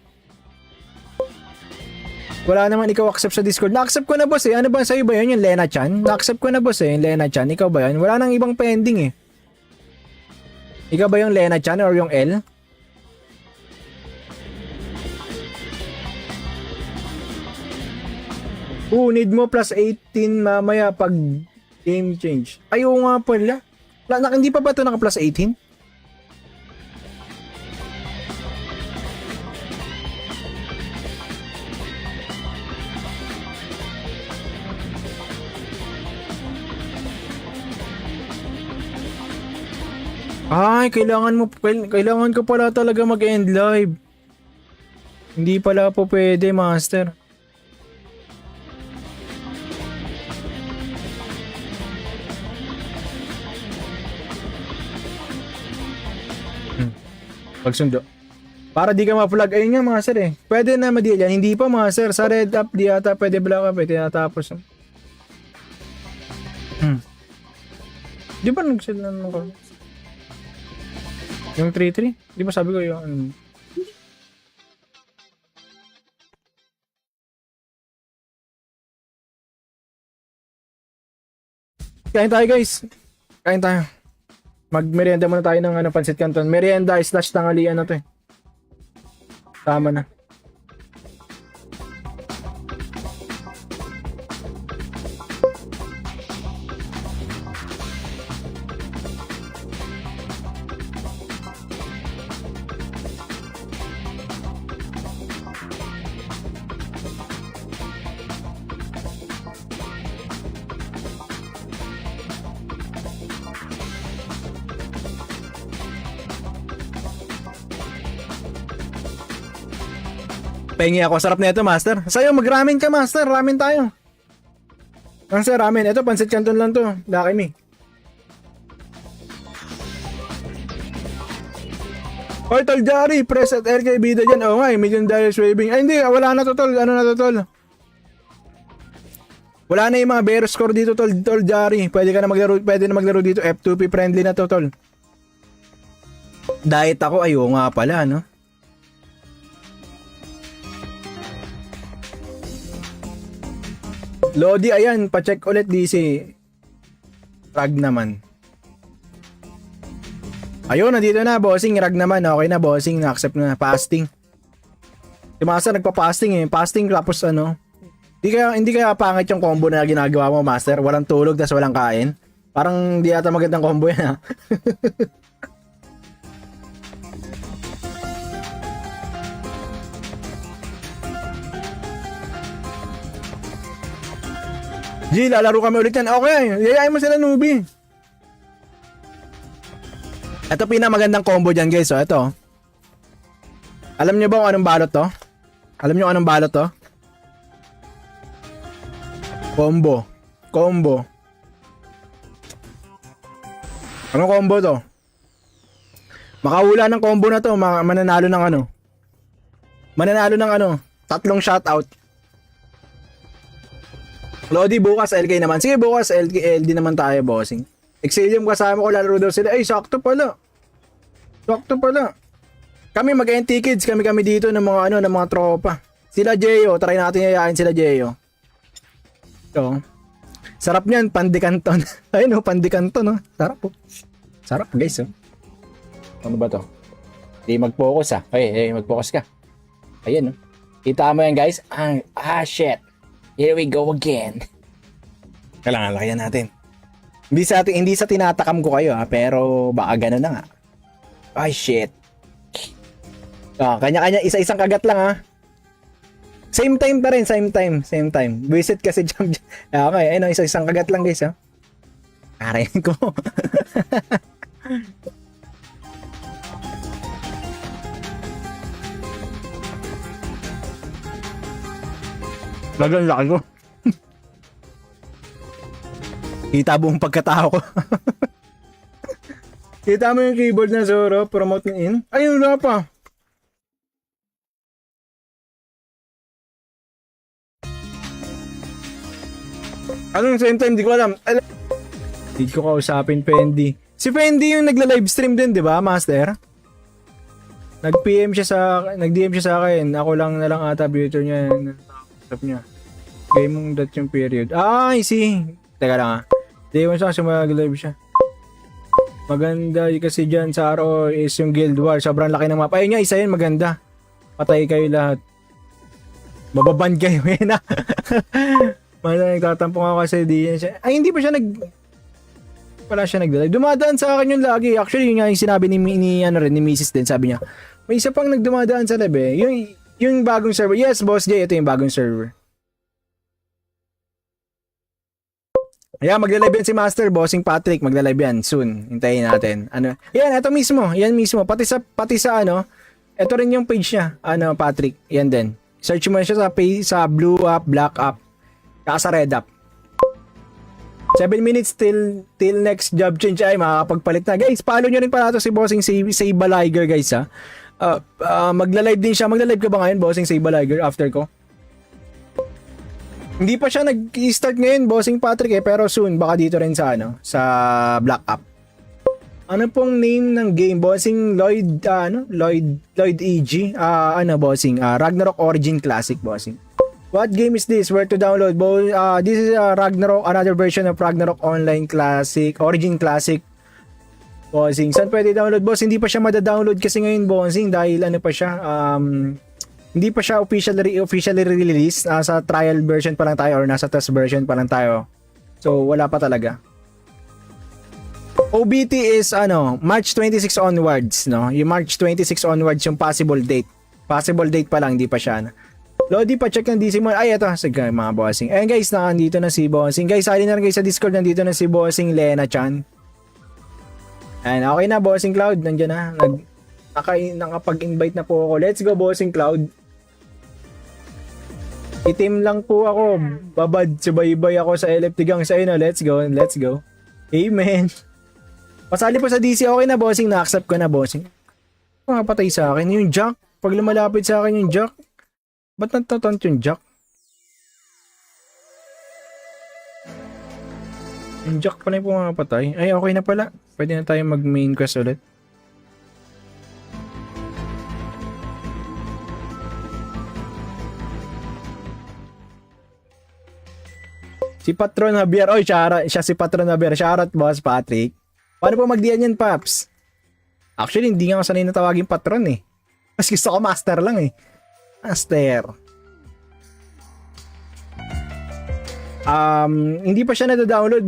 Wala naman ikaw accept sa Discord. Na-accept ko na boss eh. Ano ba sa'yo ba yun? Yung Lena Chan? Na-accept ko na boss eh. Yung Lena Chan. Ikaw ba yun? Wala nang ibang pending eh. Ikaw ba yung Lena Chan or yung L? Need mo plus 18 mamaya pag game change. Ay, oo nga pala. Hindi pa ba ito naka plus 18? Ay, kailangan ko pala talaga mag-end live. Hindi pala po pwede, master. Pagsundo. Para di ka ma-flag. Ayun nga mga sir eh. Pwede na ma-deal yan. Hindi pa mga sir. Sa red up di ata pwede black up eh. Tinatapos. Di ba nag-sell na naman? Yung 3-3? Di ba sabi ko yung... Kain tayo guys. Kain tayo. Magmerienda muna tayo ng ano, Pancit Canton. Merienda slash tanghalian na to eh. Tama na. Pengi ako. Sarap na ito, master. Sa'yo, mag-ramen ka, master. Ramen tayo. Master, ramen. Ito, Pancit Canton lang to. Laki me. Hoy, tol, Jari. Press at air kay bida dyan. Oo nga, $1 million waving. Ay, hindi. Wala na to, tol. Ano na to, tol? Wala na yung mga bear score dito, tol, Jari. Pwede na maglaro dito. F2P friendly na to, tol. Diet ako. Ay, oo nga pala, no? Lodi, ayan, pa-check ulit DC. Rag naman. Ayun, nandito na, bossing. Rag naman, okay na, bossing. Na-accept na, fasting. Si Master nagpa-fasting eh. Fasting tapos ano. Hindi kaya pangit yung combo na ginagawa mo, Master. Walang tulog, tas walang kain. Parang di ata magandang combo yan, ha? G, lalaro kami ulit yan. Okay, yayain mo sila, newbie. Ito pinamagandang combo dyan, guys. So, ito. Alam nyo ba kung anong balot to? Alam nyo anong balot to? Combo. Anong combo to? Makahula ng combo na to, mananalo ng ano? Mananalo ng ano? 3 shoutout. Lodi, bukas LK naman. Sige, bukas LD naman tayo, bossing. Exilium kasama ko, lalaro daw sila. Ay, sakto pala. Kami mag-NT kids, kami dito ng mga ng mga tropa. Sila Jeyo, try natin yayain sila Jeyo. So, sarap niyan, pandikanton. Ayun oh, pandikanton oh. Sarap po. Sarap, guys oh. Ano ba to? Di mag-focus ah. Hey, mag-focus ka. Ayun oh. Kita mo yan, guys? Shit. Here we go again. Kailangan lakayan natin. Hindi sa tinatakam ko kayo ha, pero baka gano'n na nga. Ay shit. Kanya-kanya, isa-isang kagat lang ha. Same time pa rin, same time. Visit kasi jump. Okay, ayun, isa-isang kagat lang guys ha. Karain ko. Lagang laki ko. Kita buong pagkatao ko. Kita mo yung keyboard na Zoro, promote ni in. Ayun, wala pa. Anong same time? Di ko alam. Hindi ko kausapin, Pendi. Si Fendi yung nagla-livestream din, 'di ba, Master? Nag-DM siya sa akin. Ako lang na lang ata viewer niya. Stop niya. Game mong dot yung period. Ah, I see. Teka lang ah. Day 1 siya mag-live siya. Maganda kasi dyan sa RO is yung Guild War. Sobrang laki ng map. Ayun nga, isa yun maganda. Patay kayo lahat. Mababan kayo yun ah. Nagtatampong ako kasi di siya. Ay, hindi pa siya wala siya nag-live. Dumadaan sa akin yung lagi. Actually, yun nga yung sinabi ni Mrs. din. Sabi niya, may isa pang nagdumadaan sa live eh. Yung bagong server. Yes, Boss J, ito yung bagong server. Ayan, magla-live yan si Master, Bossing Patrick. Magla-live yan soon. Hintayin natin. Ano? Yan, ito mismo. Yan mismo. Pati sa ano, ito rin yung page niya. Ano, Patrick. Yan din. Search mo siya sa Blue Up, Black Up, saka sa Red Up. 7 minutes till next job change. Ay, makakapagpalit na. Guys, follow nyo rin pala ito si Bossing Seiba Liger, guys, ha. Magla-live din siya. Magla-live ka ba ngayon, Bossing Seiba Liger, after ko? Hindi pa siya nag-start ngayon, Bossing Patrick, pero soon, baka dito rin sa, sa Black Up. Ano pong name ng game, Bossing? Lloyd EG? Bossing? Ragnarok Origin Classic, Bossing. What game is this? Where to download? This is Ragnarok, another version of Ragnarok Online Classic, Origin Classic. Bossing, saan pwede download? Boss, hindi pa siya mada-download kasi ngayon, Bossing, dahil ano pa siya, hindi pa siya officially released. Nasa trial version pa lang tayo or nasa test version pa lang tayo. So, wala pa talaga. OBT is March 26 onwards, no? Yung March 26 onwards yung possible date. Possible date pa lang, hindi pa siya. Lodi, pa-check ng DC mo. Ay, ito. Sige, mga Bossing. Ayun guys, nandito na si Bossing. Guys, sali na rin guys sa Discord. Nandito na si Bossing Lena Chan. Ayun, okay na, Bossing Cloud. Nandiyan na. Nakapag-invite na po ako. Let's go, Bossing Cloud. Itim lang po ako. Babad, subaybay ako sa LFT gang sa inyo. Let's go, let's go. Amen. Pasali po sa DC. Okay na, Bossing. Na-accept ko na, Bossing. Makapatay sa akin. Yung Jack. Pag lumalapit sa akin yung Jack. Ba't natatant yung Jack? Yung Jack pala yung pumapatay. Ay, okay na pala. Pwede na tayo mag-main quest ulit. Si Patron Javier. Oy, siya si Patron Javier. Shoutout, Boss Patrick. Paano po mag-diyan yan, Paps? Actually, hindi nga ako sanay na tawagin Patron eh. Mas gusto ko Master lang eh. Master. Hindi pa siya nada-download,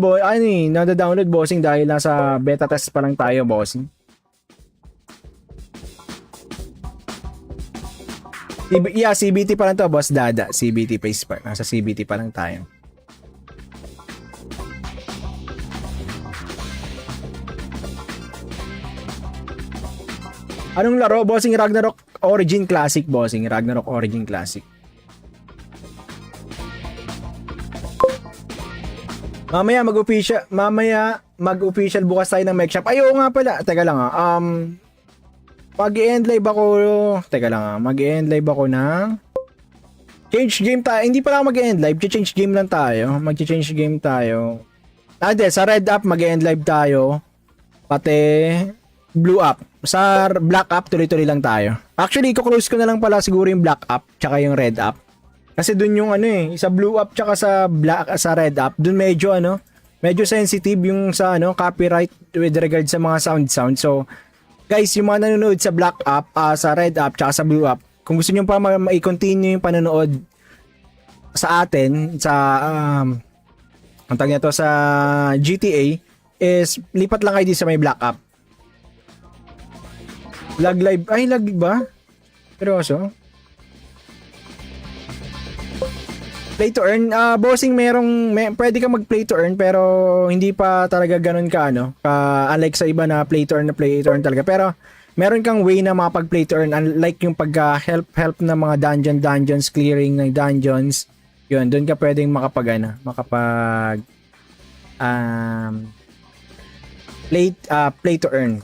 nada-download, Bossing, dahil nasa beta test pa lang tayo, Bossing. CBT pa lang to, Boss Dada. CBT Face Park. Nasa CBT pa lang tayo. Anong laro, Bossing? Ragnarok Origin Classic, Bossing. Ragnarok Origin Classic. Mamaya mag-official bukas tayo ng mic shop. Ay, oo nga pala. Teka lang mag-end live ako. Teka lang mag-end live ako ng change game tayo. Hindi pala ako mag-end live. Change game lang tayo. Mag-change game tayo. Sa Red Up mag-end live tayo. Pati Blue Up. Sa Black Up, tuloy-tuloy lang tayo. Actually, i-close ko na lang pala siguro yung Black Up tsaka yung Red Up. Kasi dun yung sa Blue Up tsaka sa Red Up, dun medyo medyo sensitive yung sa copyright with regard sa mga sound. So, guys, yung mga nanonood sa Black Up, sa Red Up tsaka sa Blue Up, kung gusto niyo pa i-continue yung panonood sa atin sa ang tawag nito sa GTA is lipat lang kayo dito sa may Black Up. Lag live. Ay, lag ba? Seryoso? Play to earn. Bossing, pwede ka mag-play to earn pero hindi pa talaga ganun ka, unlike sa iba na play to earn talaga. Pero meron kang way na makapag-play to earn, unlike yung pag-help ng mga dungeons, clearing ng dungeons. Yun, doon ka pwedeng makapag play to earn.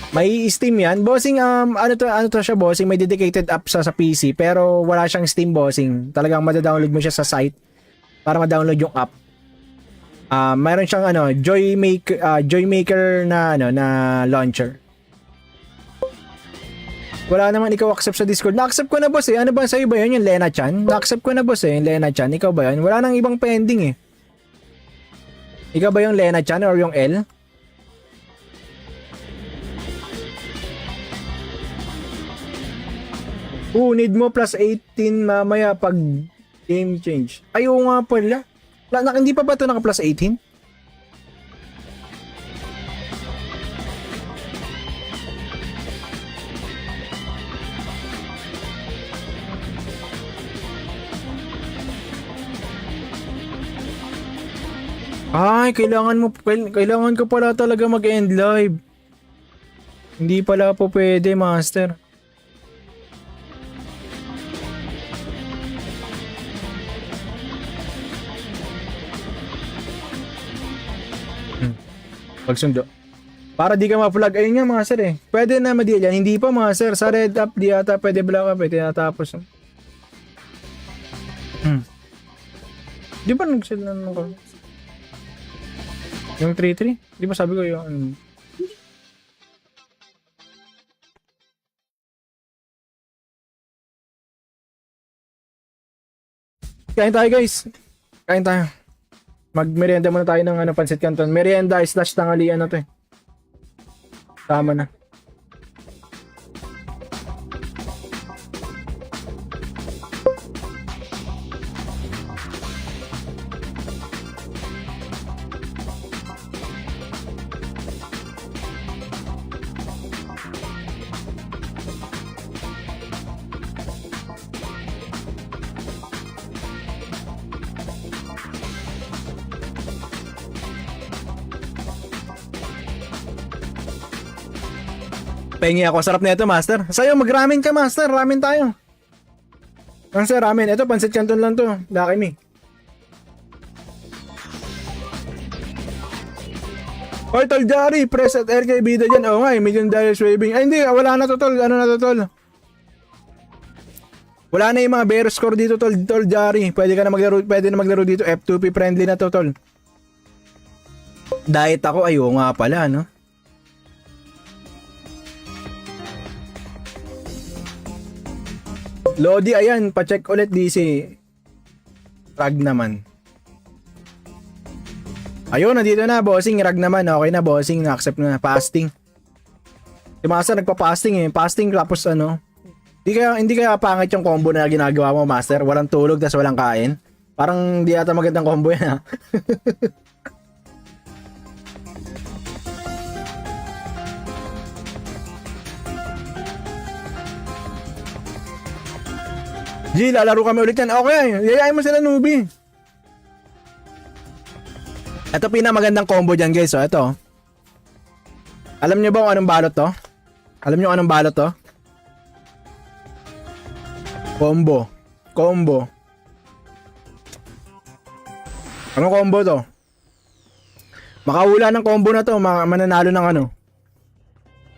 May Steam yan. Bossing, ano to siya, Bossing? May dedicated app sa PC, pero wala siyang Steam, Bossing. Talagang madadownload mo siya sa site para ma-download yung app. Mayroon siyang ano, Joymaker na ano na launcher. Wala naman ikaw accept sa Discord. Na-accept ko na boss eh. Ano ba sa'yo ba yun? Yung Lena Chan? Na-accept ko na boss eh. Yung Lena Chan. Ikaw ba yun? Wala nang ibang pending eh. Ikaw ba yung Lena Chan or yung L? Need mo plus 18 mamaya pag game change. Ayaw nga pala. Hindi pa ba ito naka plus 18? Ay, kailangan ko pala talaga mag-end live. Hindi pala po pwede, master. Pagsundo. Para di ka ma-flag. Ayun nga, master eh. Pwede na ma-deal yan. Hindi pa, master. Sa red up, di ata pwede black up. Pwede natapos. Di ba nag-sell na nung yung 3-3? Di ba sabi ko yung Kain tayo guys. Kain tayo. Mag-merienda muna tayo ng pancit canton. Merienda slash tanghalian na to eh. Tama na. Pengi ako. Sarap na ito, master. Sa'yo, mag-ramen ka, master. Ramen tayo. Master, ramen. Ito, pancit canton lang to. Laki me. Hoy, tol, Jari. Press at RK bida dyan. Oo nga, $1 million waving. Ay, hindi. Wala na to, tol. Ano na to, tol? Wala na yung mga bear score dito, tol, Jari. Pwede na maglaro dito. F2P friendly na to, tol. Diet ako. Ay, oo nga pala, no? Lodi, ayan, pa-check ulit DC. Rag naman. Ayun, nandito na, bossing. Rag naman, okay na, bossing. Na-accept na, fasting. Si Master nagpa-fasting eh. Fasting tapos ano. Hindi kaya pangit yung combo na ginagawa mo, Master. Walang tulog, tas walang kain. Parang di ata magandang combo yan, ha? G, lalaro kami ulit yan. Okay, yayain mo sila, newbie. Ito pinamagandang combo dyan, guys. So, ito. Alam nyo ba kung anong balot to? Alam nyo anong balot to? Combo. Anong combo to? Makahula ng combo na to, mananalo ng ano?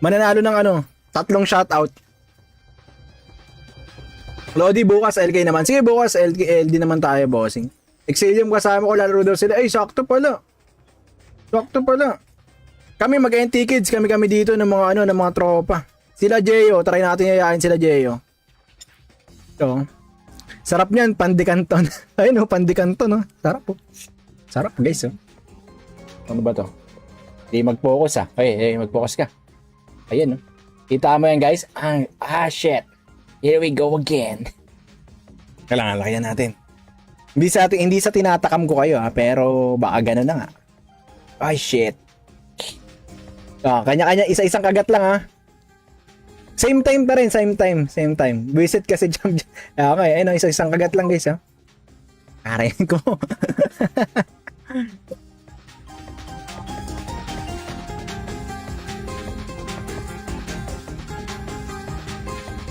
Mananalo ng ano? 3 shoutout. Lodi, bukas LK naman. Sige, bukas LD naman tayo, bossing. Exilium kasama ko, laro daw sila. Ay, sakto pala. Kami mag-NT kids, kami dito ng mga ng mga tropa. Sila Jeyo, try natin yayain sila Jeyo. So, sarap niyan, pandikanton. Ayun oh, pandikanton, no. Sarap po. Sarap, guys, oh. Ano ba to? Di mag-focus ah. Okay, mag-focus ka. Ayun, no. Kita mo yan, guys. Shit. Here we go again. Kailangan lakayan natin. Hindi sa tinatakam ko kayo, pero baka gano'n na nga. Ay, shit. Kanya-kanya, isa-isang kagat lang, ha. Same time pa rin, same time. Visit kasi jump. Okay, ayun, isa-isang kagat lang, guys, ha. Arayin ko.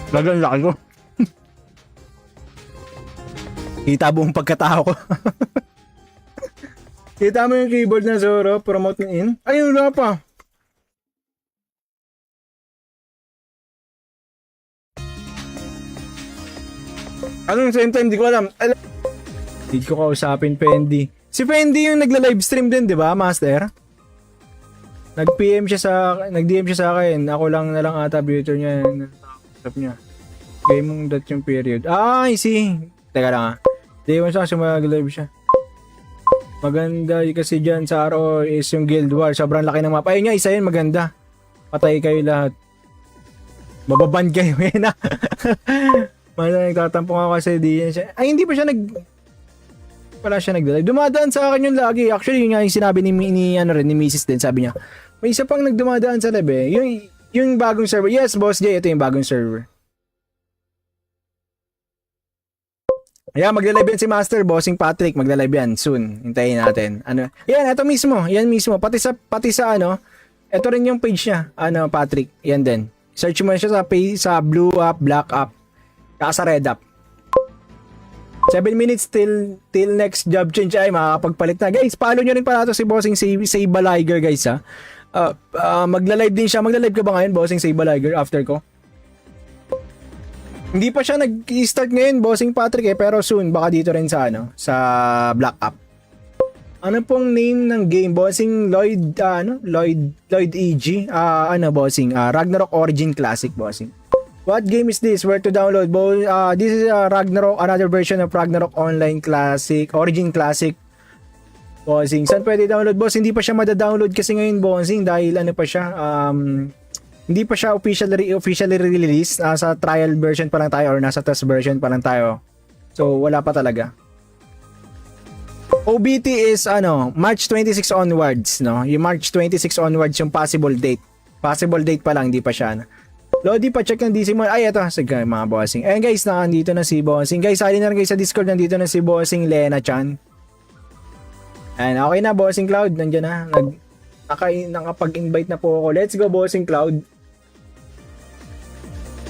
Lagang laki ko. Kita buong pagkatao ko. Kita mo yung keyboard na Zoro, promote na in. Ayun, wala pa. Anong same time? Di ko alam. Hindi ko kausapin, Pendi. Si Fendi yung nagla-livestream din, di ba, Master? Nag-DM siya sa akin. Ako lang na lang ata beauty niya. Sabi niya. Game mong that yung period. Ah, I see. Teka lang ah. Day 1 siya, mag-live siya. Maganda kasi dyan sa RO is yung Guild War. Sobrang laki ng map. Ayun nga, isa yun, maganda. Patay kayo lahat. Mababan kayo yun ah. Nagtatampo nga kasi di yan siya. Ay, hindi pa siya wala siya nag-live. Dumadaan sa akin yung lagi. Actually, yun nga yung sinabi ni Mrs. din. Sabi niya, may isa pang nagdumadaan sa live eh. Yung bagong server. Yes, Boss J, ito yung bagong server. Ayan, magla-live yan si Master, Bossing Patrick. Magla-live yan soon. Hintayin natin. Ano? Yan, ito mismo. Yan mismo. Pati sa ano, ito rin yung page niya. Ano, Patrick. Yan din. Search mo siya sa Blue App, Black App, saka sa Red App. 7 minutes till next job change ay makakapagpalit na. Guys, follow nyo rin pala ito si Bossing Seiba Liger, guys ha. Magla-live din siya. Magla-live ka ba ngayon, Bossing Seiba Liger, after ko? Hindi pa siya nag-start ngayon, Bossing Patrick eh, pero soon baka dito rin sa sa Black App. Ano pong name ng game, Bossing? Lloyd EG? Bossing? Ragnarok Origin Classic, Bossing. What game is this? Where to download? This is Ragnarok, another version of Ragnarok Online Classic, Origin Classic. Bossing, saan pwede download? Boss, hindi pa siya mada-download kasi ngayon, Bossing, dahil ano pa siya, hindi pa siya officially released. Nasa trial version pa lang tayo or nasa test version pa lang tayo. So, wala pa talaga. OBT is March 26 onwards, no? Yung March 26 onwards yung possible date. Possible date pa lang, hindi pa siya. Lodi, pa check ng DC mo. Ay, ito. Sige, mga Bossing. Ayan guys, nandito na si Bossing. Guys, sali na rin guys sa Discord. Nandito na si Bossing Lena Chan. Ayan, okay na, Bossing Cloud. Nandiyan na. Nakapag-invite na po ako. Let's go, Bossing Cloud.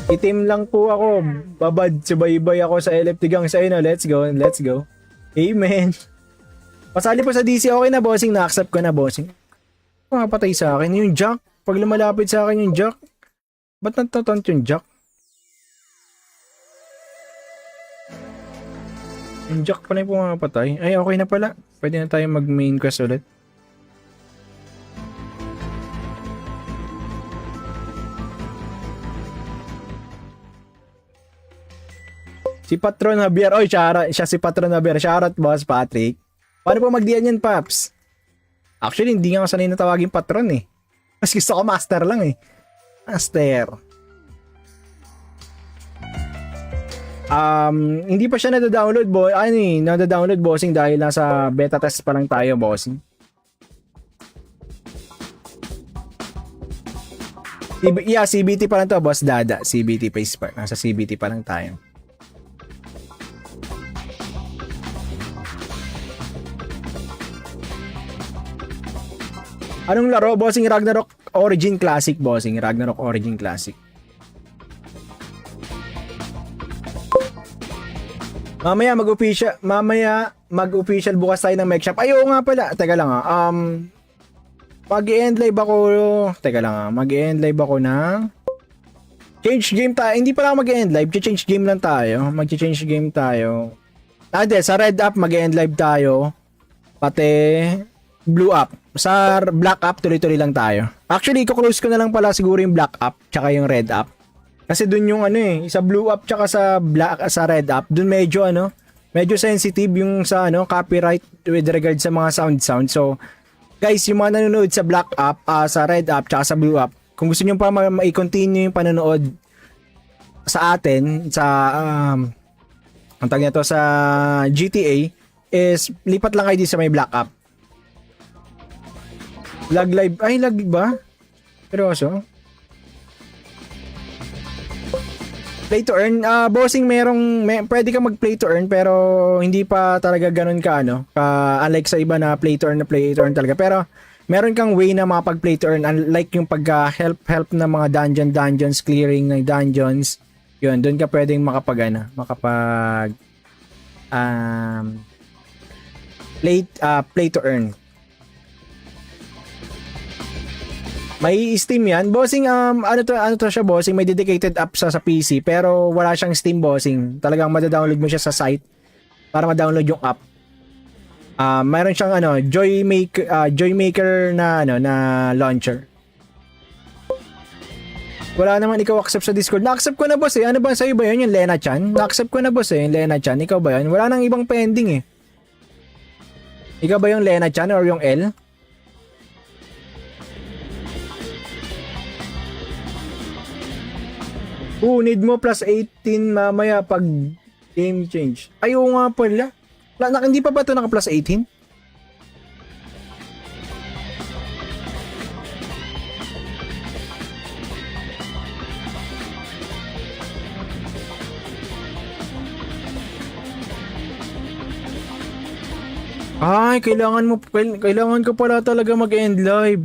Itim lang po ako. Babad, subaybay ako sa LFT gang sa inyo. Let's go, let's go. Amen. Pasali po sa DC. Okay na, Bossing. Na-accept ko na, Bossing. Makapatay sa akin. Yung Jack. Pag lumalapit sa akin yung Jack. Ba't natatant yung Jack? Yung Jack pala yung pumapatay. Ay, okay na pala. Pwede na tayo mag-main quest ulit. Si Patron Javier. Oy, siya si Patron Javier. Shoutout, Boss Patrick. Paano po mag-diyan yan, Paps? Actually, hindi nga sanay na tawagin Patron eh. Mas gusto ko Master lang eh. Master. Hindi pa siya nada-download, nada-download, Bossing, dahil nasa beta test pa lang tayo, Bossing. Yeah, CBT pa lang to, Boss Dada. CBT Pace Park. Nasa CBT pa lang tayo. Anong laro, Bossing? Ragnarok Origin Classic, Bossing. Ragnarok Origin Classic. Mamaya mag-official bukas tayo ng Mech Shop. Ay, oo nga pala. Teka lang mag-end live ako. Mag-end live ako ng change game tayo. Hindi pala ako mag-end live. Change game lang tayo. Mag-change game tayo. Sa Red App mag-end live tayo. Pati Blue App. Sa Black App, tuloy-tuloy lang tayo. Actually, i-close ko na lang pala siguro yung Black App tsaka yung Red App. Kasi dun yung sa Blue App tsaka sa Red App, dun medyo sensitive yung sa copyright with regard sa mga sound. So, guys, yung mga nanonood sa Black App, sa Red App tsaka sa Blue App, kung gusto niyo pa ma-continue yung panonood sa atin sa ang tawag nito sa GTA is lipat lang kayo dito sa may Black App. Lag live. Ay, lag ba? Seryoso? Play to earn. Bossing, pwede ka mag-play to earn pero hindi pa talaga ganun ka, unlike sa iba na play to earn talaga. Pero meron kang way na makapag-play to earn, unlike yung pag-help na mga dungeons, clearing ng dungeons. Yun, doon ka pwedeng makapag play to earn. May Steam yan. Bossing, ano to siya, Bossing? May dedicated app sa PC, pero wala siyang Steam, Bossing. Talagang madadownload mo siya sa site para ma-download yung app. Mayroon siyang Joy Maker na na launcher. Wala naman ikaw accept sa Discord. Na-accept ko na boss eh. Ano ba sa'yo ba yun? Yung Lena Chan? Na-accept ko na boss eh. Yung Lena Chan. Ikaw ba yun? Wala nang ibang pending eh. Ikaw ba yung Lena Chan or yung L? Need mo plus 18 mamaya pag game change. Ayaw nga pala. Hindi pa ba ito naka plus 18? Ay, kailangan ko pala talaga mag-end live.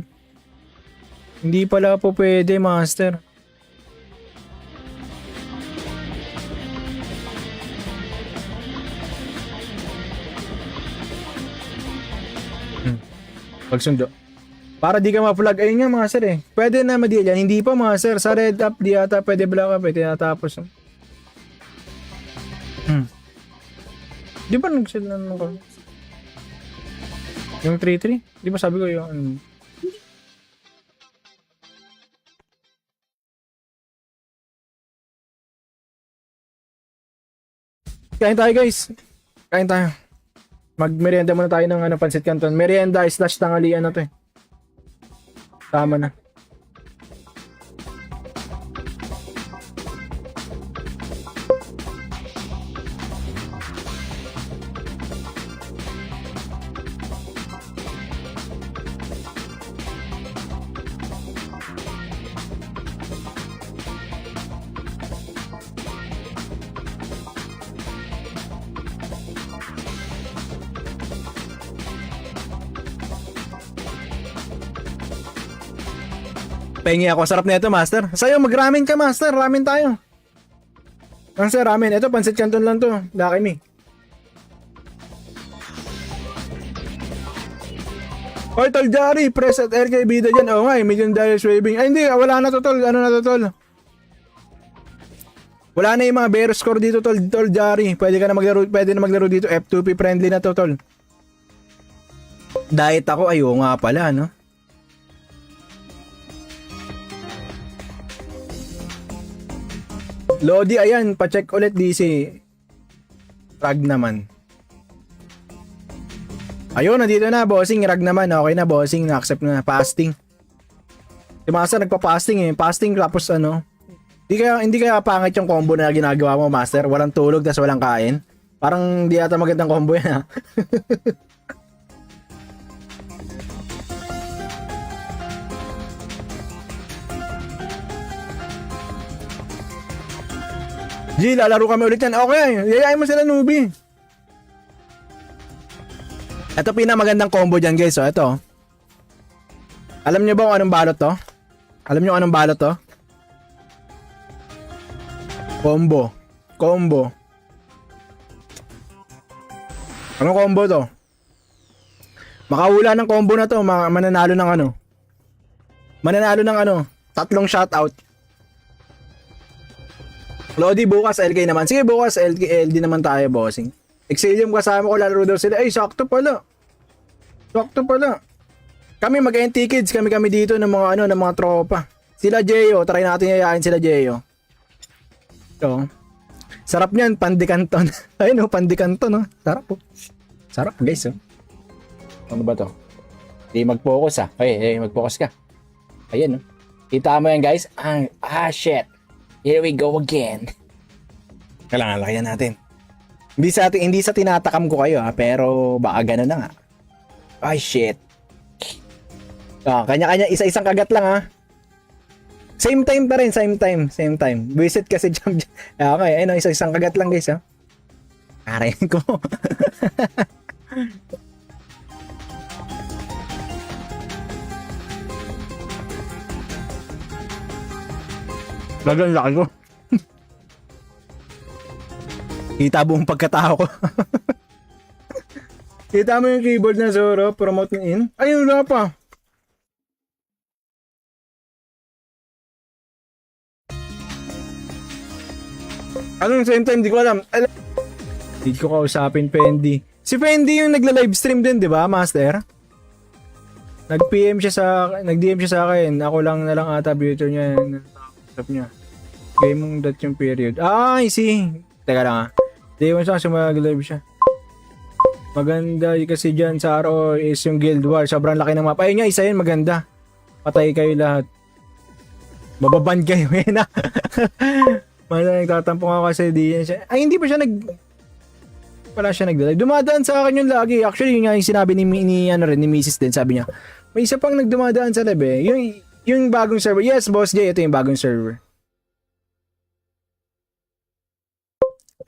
Hindi pala po pwede, master. Pagsundo. Para di ka ma-flag. Ayun nga, master eh. Pwede na ma-deal yan. Hindi pa, master. Sa red up, di ata pwede block up. Pwede natapos. Di ba nag-sell na naman? Yung 3-3? Di ba sabi ko yung... Kain tayo guys. Kain tayo. Mag-merienda muna tayo ng Pancit Canton. Merienda slash tanghalian na to eh. Tama na. Pahingi ako. Sarap na ito, master. Sa'yo, mag-ramen ka, master. Ramen tayo. Master, ramen. Ito, Pancit Canton lang to. Daki mi. Oy, tol, Jari. Press at RK bida dyan. Oo nga, $1 million waving. Ay, hindi. Wala na to, tol. Ano na to, tol? Wala na yung mga bear score dito, tol, Jari. Pwede na maglaro dito. F2P friendly na to, tol. Diet ako. Ay, oo nga pala, no? Lodi, ayan, pa-check ulit DC. Rag naman. Ayun, nandito na, bossing. Rag naman, okay na, bossing. Na-accept na, fasting. Si Master nagpa-fasting eh. Fasting tapos hindi kaya pangit yung combo na ginagawa mo, Master. Walang tulog, tas walang kain. Parang di ata magandang combo yan, ha? G, lalaro kami ulit yan. Okay, yayain mo sila, newbie. Ito pinamagandang combo dyan, guys. So, ito. Alam nyo ba kung anong balot to? Alam nyo anong balot to? Combo. Anong combo to? Makahula ng combo na to, mananalo ng Mananalo ng 3 shoutout. Lodi, bukas LK naman. Sige, bukas LD naman tayo, bossing. Exilium kasama ko, lalaro daw sila. Ay, sakto pala. Kami mag-NT kids, kami dito ng mga ng mga tropa. Sila Jeyo, try natin yayain sila Jeyo. So, sarap niyan, pandikanton. Ayun, pandikanton, no. Sarap po. Sarap, guys, oh. Ano ba to? Di mag-focus, ah. Okay, mag-focus ka. Ayan, no. Kita mo yan, guys. Shit. Here we go again. Kailangan lakayan natin. Hindi sa tinatakam ko kayo, pero baka gano'n na nga. Ay, shit. Kanya-kanya, isa-isang kagat lang, ha. Same time pa rin, same time. Visit kasi jump. Okay, ayun, isa-isang kagat lang, guys, ha. Karayin ko. Lagang laki ko. Kita buong pagkatao ko. Kita mo yung keyboard na Zoro, promote na in. Ayun, wala pa. Anong same time? Di ko alam. Hindi ko kausapin, Pendi. Si Fendi yung nagla-livestream din, di ba, Master? Nag-DM siya sa akin. Ako lang na lang ata beauty niya. Sabi niya. Game mong dat yung period. Ah, I see. Teka lang ah. Day 1 siya kasi mag-live siya. Maganda kasi dyan sa RO is yung Guild War. Sobrang laki ng map. Ayun nga, isa yun maganda. Patay kayo lahat. Bababan kayo yun ah. Nagtatampong ako kasi di yan siya. Ay, hindi pa siya wala siya nagdalive. Dumadaan sa akin yung lagi. Actually, yun nga yung sinabi ni Mrs. din. Sabi niya, may isa pang nagdumadaan sa live eh. Yung bagong server. Yes, Boss J, ito yung bagong server.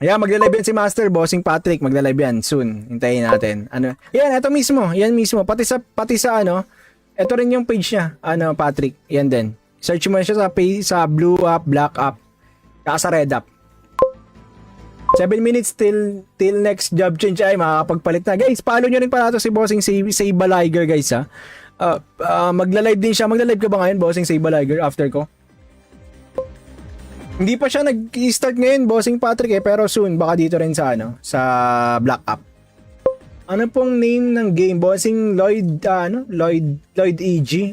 Ayan, magla-live yan si Master, Bossing Patrick. Magla-live yan soon. Hintayin natin. Yan, ito mismo. Yan mismo. Pati sa ito rin yung page niya. Patrick. Yan din. Search mo siya sa Blue App, Black App, saka sa Red App. 7 minutes till next job change ay makakapagpalit na. Guys, follow nyo rin pala ito si Bossing Seiba Liger, guys ha. Magla-live din siya. Magla-live ka ba ngayon, Bossing Seiba Liger, after ko? Hindi pa siya nag-start ngayon, Bossing Patrick eh, pero soon baka dito rin sa Black App. Ano pong name ng game, Bossing? Lloyd EG?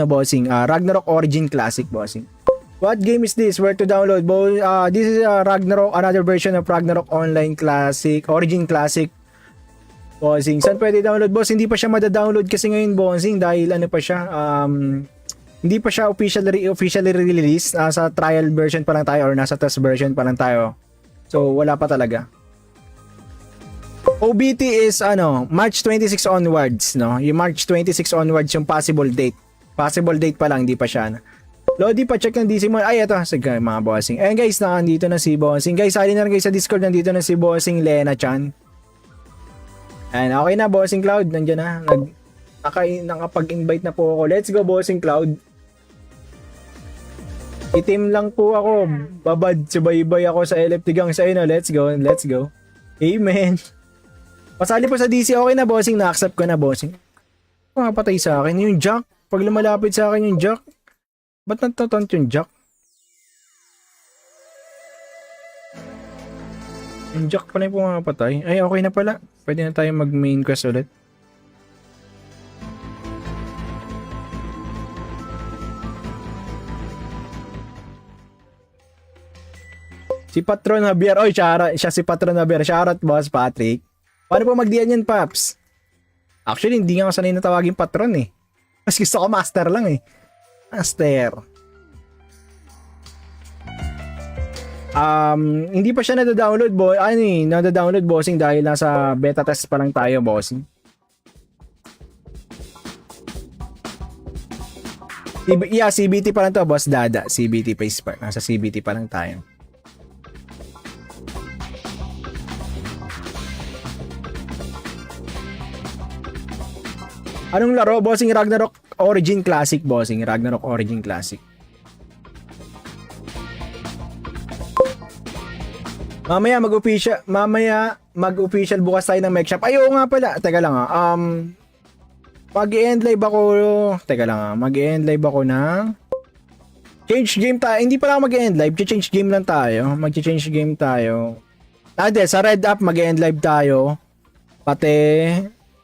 Bossing? Ragnarok Origin Classic, Bossing. What game is this? Where to download? This is Ragnarok, another version of Ragnarok Online Classic, Origin Classic. Bossing, saan pwede download? Boss, hindi pa siya mada-download kasi ngayon, Bossing, dahil pa siya, hindi pa siya officially released. Sa trial version pa lang tayo or nasa test version pa lang tayo. So, wala pa talaga. OBT is March 26 onwards, no? Yung March 26 onwards yung possible date. Possible date pa lang, hindi pa siya. Lodi pa check ng DC mo. Ay, ito. Sige, mga Bossing. Ayan guys, nandito na si Bossing. Guys, sali na rin guys sa Discord. Nandito na si Bossing Lena Chan. Ayan, okay na Bossing Cloud. Nandiyan na. Nakapag-invite na po ako. Let's go Bossing Cloud. Itim lang po ako. Babad, subaybay ako sa LFT gang sa ino. Let's go. Let's go. Amen. Pasali po sa DC. Okay na Bossing. Na-accept ko na Bossing. Makapatay sa akin. Yung Jack. Pag lumalapit sa akin yung Jack. Ba't natatant yung Jack? Yung Jack pa na yung pumapatay. Ay, okay na pala. Pwede na tayo mag-main quest ulit. Si Patron Javier. Oy, siya si Patron Javier. Shoutout, Boss Patrick. Paano po mag-diyan yan, Paps? Actually, hindi nga ako sanay na tawagin Patron eh. Mas gusto ko Master lang eh. Master. Hindi pa siya nada-download nada-download Bossing dahil nasa beta test pa lang tayo, Bossing. Yeah, CBT pa lang to, Boss Dada. CBT pace pa. Nasa CBT pa lang tayo. Anong laro, Bossing? Ragnarok Origin Classic, Bossing. Ragnarok Origin Classic. Mamaya mag-official bukas tayo ng mech shop. Ay, oo nga pala. Teka lang mag-end live ako. Mag-end live ako ng change game tayo. Hindi pala ako mag-end live. Change game lang tayo. Mag-change game tayo. Sa Red App mag-end live tayo. Pati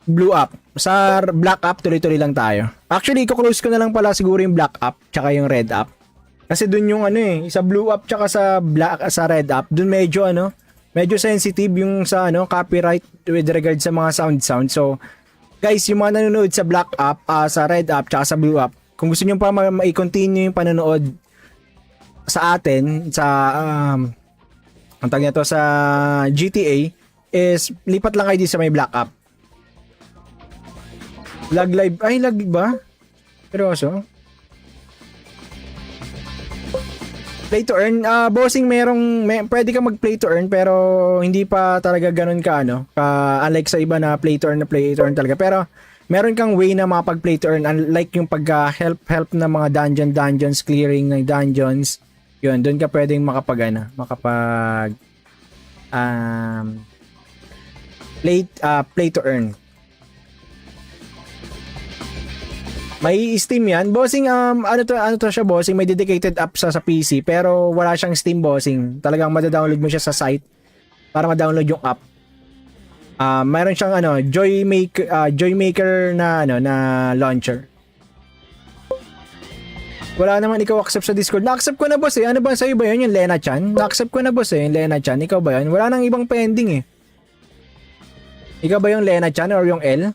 Blue App. Sa Black App, tuloy-tuloy lang tayo. Actually, i-close ko na lang pala siguro yung Black App tsaka yung Red App. Kasi dun yung sa Blue App tsaka sa Red App, dun medyo sensitive yung sa copyright with regard sa mga sound. So, guys, yung mga nanonood sa Black App, sa Red App tsaka sa Blue App, kung gusto niyo pa i-continue yung panonood sa atin sa ang tawag nito sa GTA is lipat lang kayo dito sa may Black App. Lag live. Ay, lag ba? Pero play to earn. Bossing, pwede ka mag-play to earn pero hindi pa talaga ganun unlike sa iba na play to earn talaga. Pero meron kang way na makapag-play to earn, unlike yung pag-help ng mga dungeons, clearing ng dungeons. Yun, doon ka pwedeng play to earn. May Steam yan. Bossing, ano to siya, Bossing? May dedicated app sa PC, pero wala siyang Steam, Bossing. Talagang madadownload mo siya sa site para ma-download yung app. Mayroon siyang ano, Joy Maker na ano na launcher. Wala naman ikaw accept sa Discord. Na-accept ko na boss eh. Ano ba sa'yo ba yun? Yung Lena Chan? Na-accept ko na boss eh. Yung Lena Chan. Ikaw ba yun? Wala nang ibang pending eh. Ikaw ba yung Lena Chan or yung L?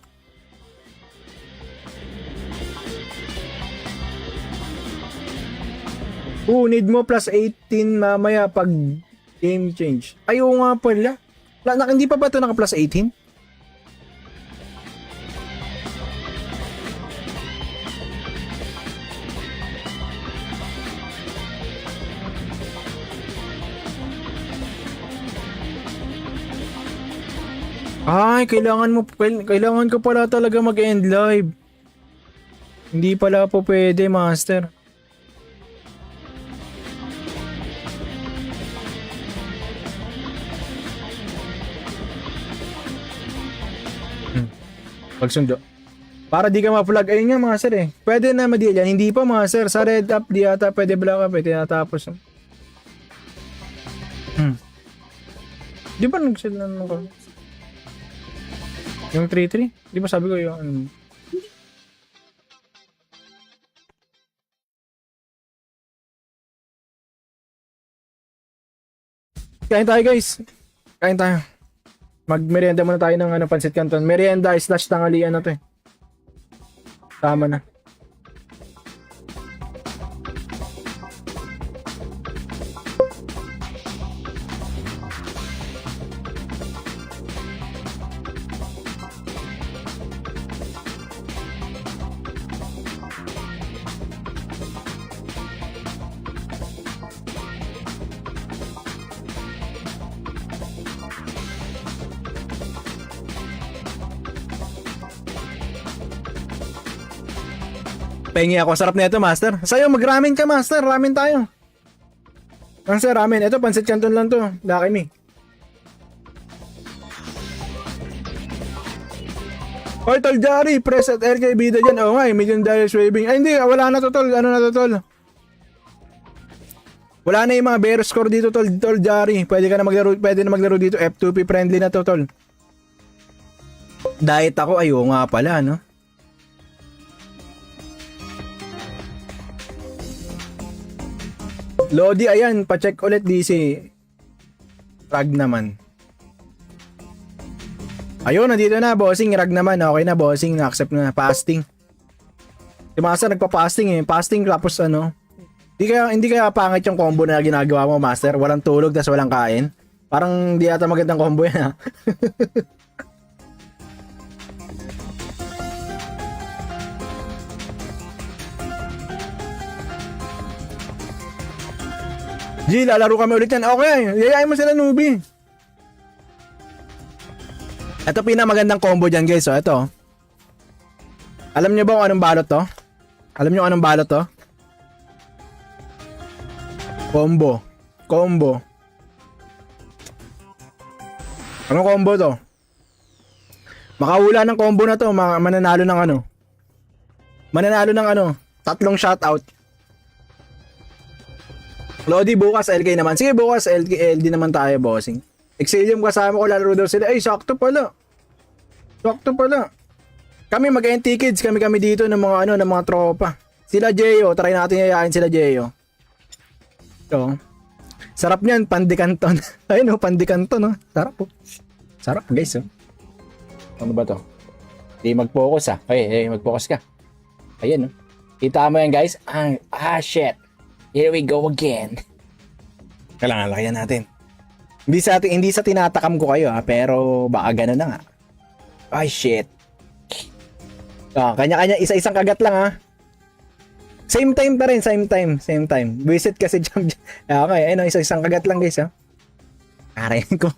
Need mo plus 18 mamaya pag game change. Ay, oo nga pala. Hindi pa ba ito naka plus 18? Ay, kailangan ko pala talaga mag-end live. Hindi pala po pwede, master. Pagsundo. Para di ka ma-flag. Ayun nga mga sir eh. Pwede na ma-deal yan. Hindi pa mga sir. Sa red up di ata pwede black up eh. Tinatapos. Di ba nag-sell na naman? Yung 3-3? Di ba sabi ko yung... Kain tayo guys. Kain tayo. Magmerienda muna tayo ng ano, Pansit Canton. Merienda slash tanghalian na to eh. Tama na. Pengi ako. Sarap na ito, master. Sa'yo, mag-ramen ka, master. Ramen tayo. Master, ramen. Ito, Pansit Canton lang to. Lucky me. Hoy, Tol Jari. Press at RK Bida dyan. Oo nga, $1 million waving. Ay, hindi. Wala na to, Tol. Ano na to, Tol? Wala na yung mga bear score dito, Tol Jari. Pwede na maglaro dito. F2P friendly na to, Tol. Diet ako. Ay, oo nga pala, no? Lodi, ayan, pa-check ulit DC. Rag naman. Ayun, nandito na, bossing. Rag naman, okay na, bossing. Na-accept na, fasting. Si Master nagpa-fasting eh. Fasting tapos ano. Hindi kaya pangit yung combo na ginagawa mo, Master. Walang tulog, tas walang kain. Parang di ata magandang combo yan, ha? G, lalaro kami ulit yan. Okay, yayain mo sila, newbie. Ito pinamagandang combo dyan, guys. So, ito. Alam nyo ba kung anong balot to? Alam nyo anong balot to? Combo. Anong combo to? Makahula ng combo na to, mananalo ng ano? Mananalo ng ano? 3 shoutout. Lodi, bukas LK naman. Sige, bukas LD naman tayo, bossing. Exilium kasama ko, lalaro daw sila. Ay, sakto pala. Kami mag-NT kids, kami dito ng mga ng mga tropa. Sila Jeyo, try natin yayain sila Jeyo. So, sarap niyan, Pandikanton. Ayun oh, Pandikanton oh. Sarap po. Sarap, guys oh. Ano ba to? Di mag-focus ah. Ay, mag-focus ka. Ayun oh. Kita mo yan, guys? Shit. Here we go again. Kailangan lakayan natin. Hindi sa tinatakam ko kayo pero baka gano'n na nga. Ay shit. Kanya-kanya isa-isang kagat lang Same time pa rin, same time. Visit kasi jump. Okay, isa-isang kagat lang guys Karayan ko.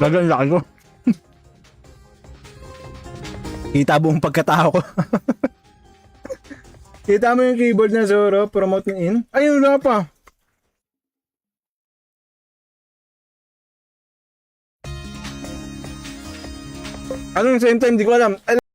Lagang laki ko. Kita buong pagkatao ko. Kita mo yung keyboard na Zoro, promote na in. Ayun, wala pa. Anong same time? Di ko alam.